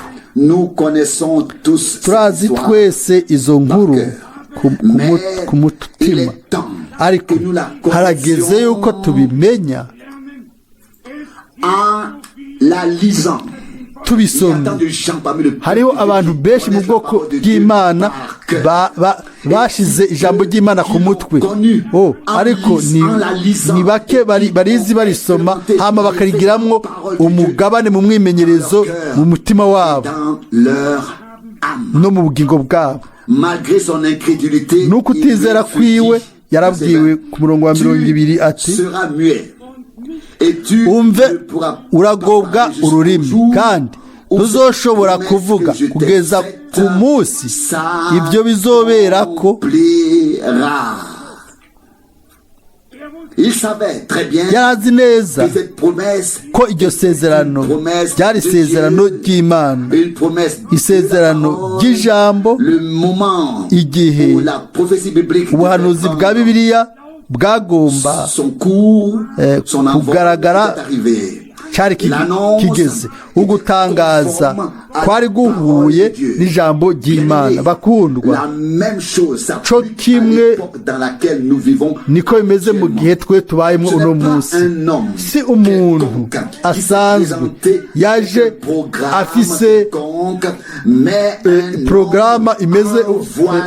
Turazi twese izo nkuru ku mutima, ariko harageze yuko tubimenya tubisomye. Hariho abantu benshi mu bwoko bw'Imana bashize ijambo ry'Imana ku mutwe, ariko ni bake barizi barisoma hama bakarigiramwo umugabane mu mwimenyerezo mu mutima wabo no mu bugingo bwabo. Nuko utizera kwiwe yarabwiwe ku murongo wa 20 ati, umve uragobwa ururimi kandi tuzoshobora kuvuga kugeza ku munsi ibyo bizobera ko. Yarazi neza ko iryo sezerano ryari isezerano ry'Imana, isezerano ry'ijambo, igihe ubuhanuzi bwa Bibiliya bwagomba kugaragara cyari kigeze. Ugutangaza kwari guhuye n'ijambo ry'Imana. Bakundwa, cyo kimwe niko bimeze mu gihe twe tubayemo uno munsi. Si umuntu asanzwe yaje afise programa imeze,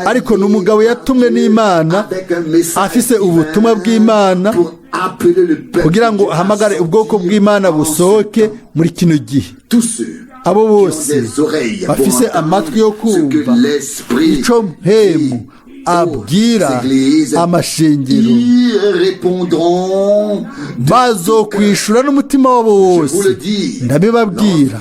ariko ni umugabo yatumwe n'Imana afise ubutumwa bw'Imana kugira ngo ahamagare ubwoko bw'Imana busohoke muri kino gihe. Abo bose bafise amatwi yo kumva ico mpemu abwira amashengero bazokwishura n'umutima wabo wose. Ndabibabwira,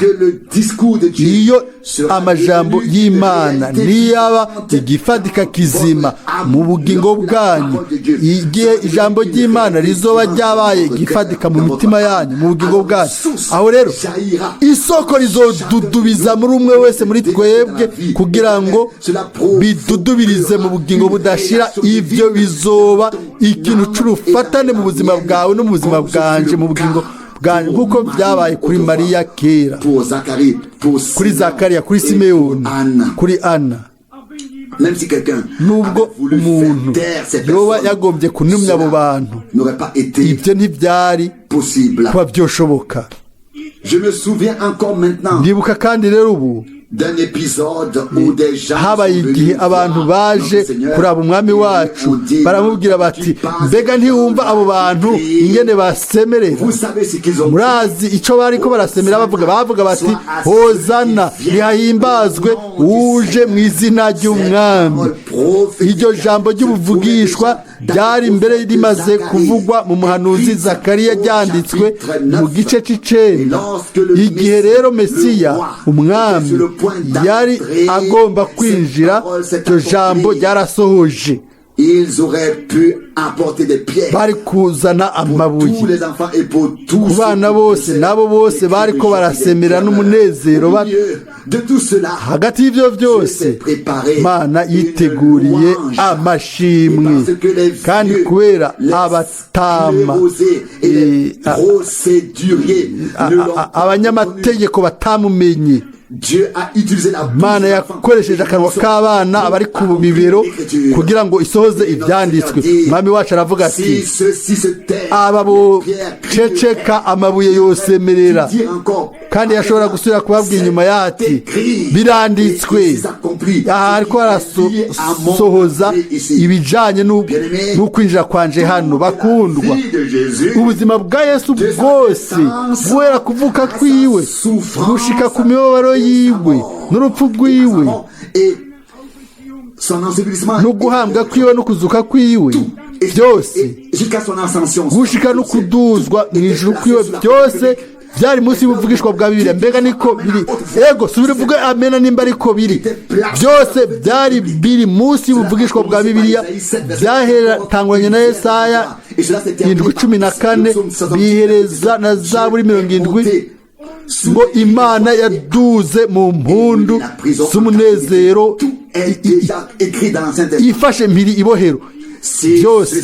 iyo amajambo y'Imana niyaba igifadika kizima mu bugingo bwanyu, igihe ijambo ry'Imana rizoba ryabaye igifadika mu mitima yanyu, mu bugingo bwanyu, aho rero isoko rizodudubiza muri umwe wese muri twebwe kugira ngo bidudubirize mu bugingo budashira. Ivyo bizoba ikintu c'urufatane mu buzima bwawe no mu buzima bwanje, mu bugingo bwanjye, nk'uko byabaye kuri Mariya kera, kuri Zakariya, kuri Simeyoni, kuri Ana. Nubwo umuntu yoba yagombye kunumya abo bantu, ibyo ntibyari kuba byoshoboka. Ndibuka kandi rero ubu habaye igihe abantu baje kuraba umwami wacu, baramubwira bati, mbega ntiwumva abo bantu ingene basemerera? Murazi icyo bariko barasemera? bavuga bati, hozana, nihahimbazwe uje mu izina ry'umwami. Iryo jambo ry'ubuvugishwa ryari mbere rimaze kuvugwa mu muhanuzi Zakariya, ryanditswe mu gice c'icenda. Igihe rero Mesiya umwami yari agomba kwinjira, iryo jambo ryarasohoje. ils auraient pu apporter des pierres bari kuzana pour amabuye tous les enfants et pour tous ku bana bose nabo bose bariko barasemera n'umunezero de tout cela. hagati y'ivyo byose Imana yiteguriye amashimwe kandi kubera abatama abanyamategeko batamumenye Imana yakoresheje akanwa k'abana abari ku bibero kugira ngo isohoze ibyanditswe. Umwami wacu aravuga ati aba boceceka amabuye yosemerera, kandi yashobora gusubira kubabwira inyuma yati biranditswe. Aha ariko arasohoza ibijanye n'ukwinjira kwanje hano. Bakundwa, ubuzima bwa Yesu bwose guhera kuvuka kwiwe gushika ku mibabaro yiwe n'urupfu rwiwe no guhambwa kwiwe no kuzuka kwiwe byose gushika no kuduzwa mu ijuru kwiwe byose byari munsi y'ubuvugishwa bwa Bibiliya. Mbega niko biri? Ego subira uvuge amena nimba ariko biri. Byose byari biri munsi y'ubuvugishwa bwa Bibiliya, byaheratangwanye na Yesaya 7:14 bihereza na Zaburi 70 ngo Imana yaduze mu mpundu z'umunezero ifashe mpiri ibohero byose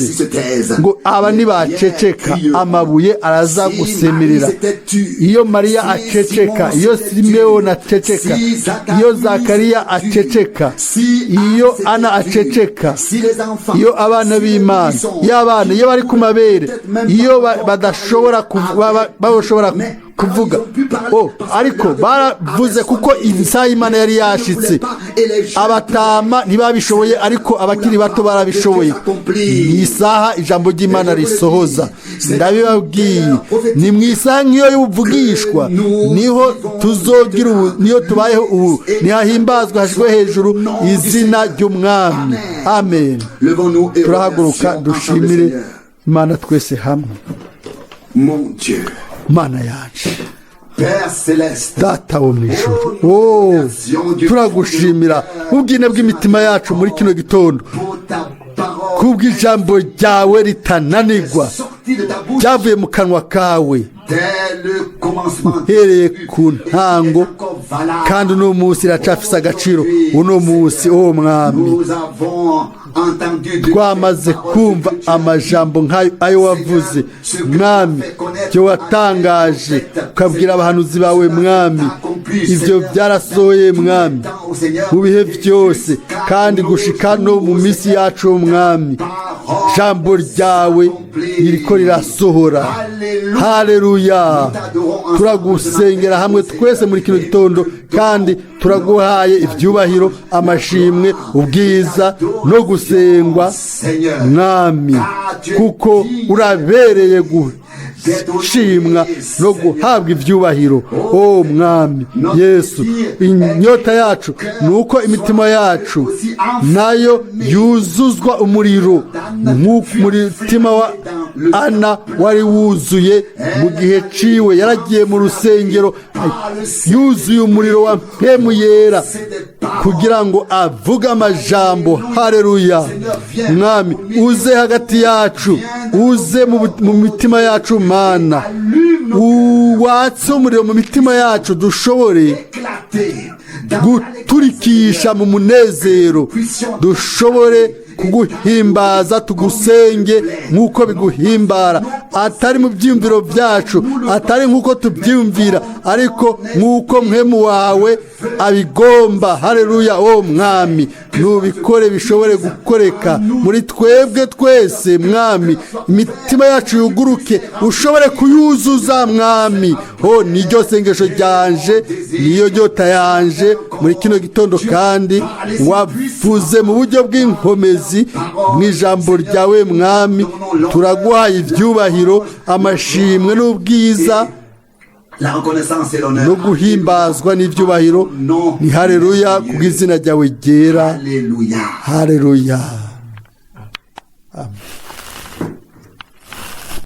ngo aba nibaceceka amabuye araza gusemerera. Iyo Mariya aceceka, iyo Simeoni aceceka, iyo Zakariya aceceka, iyo Ana aceceka, iyo abana b'Imana, iyo abana iyo bari ku mabere, iyo badashobora bashobora kuvuga ariko baravuze kuko isaha y'Imana yari yashitse. Abatama ntibabishoboye ariko abakiri bato barabishoboye. Ni isaha ijambo ry'Imana risohoza. Ndabibabwiye, ni mu isaha nk'iyo y'ubuvugishwa niho tuzogira niyo tubayeho ubu, nihahimbazwa hashwe hejuru izina ry'Umwami. Amen. Turahaguruka dushimire Imana twese hamwe. Mon Dieu, Mana yacu, Père Céleste, Data wo mw'ijuru, turagushimira ubwine bw'imitima yacu muri kino gitondo, kubw'ijambo ryawe ritananirwa ryavuye mu kanwa kawe uhereye ku ntango, kandi uno munsi iracafise agaciro. Uno munsi Mwami, twamaze kumva amajambo nk'ayo ayo wavuze Mwami, byo watangaje ukabwira abahanuzi bawe Mwami. Ibyo byarasohoye Mwami mu bihe byose, kandi gushika no mu minsi yacu Mwami, jambo ryawe ririko rirasohora. Haleluya! Turagusengera hamwe twese muri kino gitondo, kandi turaguhaye ibyubahiro, amashimwe, ubwiza no gusengwa Mwami, kuko urabereye gushimwa no guhabwa ibyubahiro. Mwami Yesu, inyota yacu nuko imitima yacu nayo yuzuzwa umuriro, nk'umutima wa Ana wari wuzuye mu gihe ciwe. Yaragiye mu rusengero yuzuye umuriro wa mpemu yera kugira ngo avuge amajambo. Haleluya! Mwami, uze hagati yacu, uze mu mitima yacu Mana, watse umuriro mu mitima yacu, dushobore guturikisha mu munezero, dushobore kuguhimbaza, tugusenge nk'uko biguhimbara, atari mu byiyumviro byacu, atari nk'uko tubyiyumvira, ariko nk'uko mpemu wawe abigomba. Haleluya! Mwami, nubikore bishobore gukoreka muri twebwe twese Mwami, imitima yacu yuguruke, ushobore kuyuzuza Mwami. Niryo sengesho ryanje, niyo nyota yanje muri kino gitondo, kandi wavuze mu buryo bw'inkomezi mu ijambo ryawe Mwami. Turaguhaye ibyubahiro, amashimwe n'ubwiza no guhimbazwa n'ibyubahiro. Ni haleluya kubw'izina ryawe ryera. Haleluya. Amen.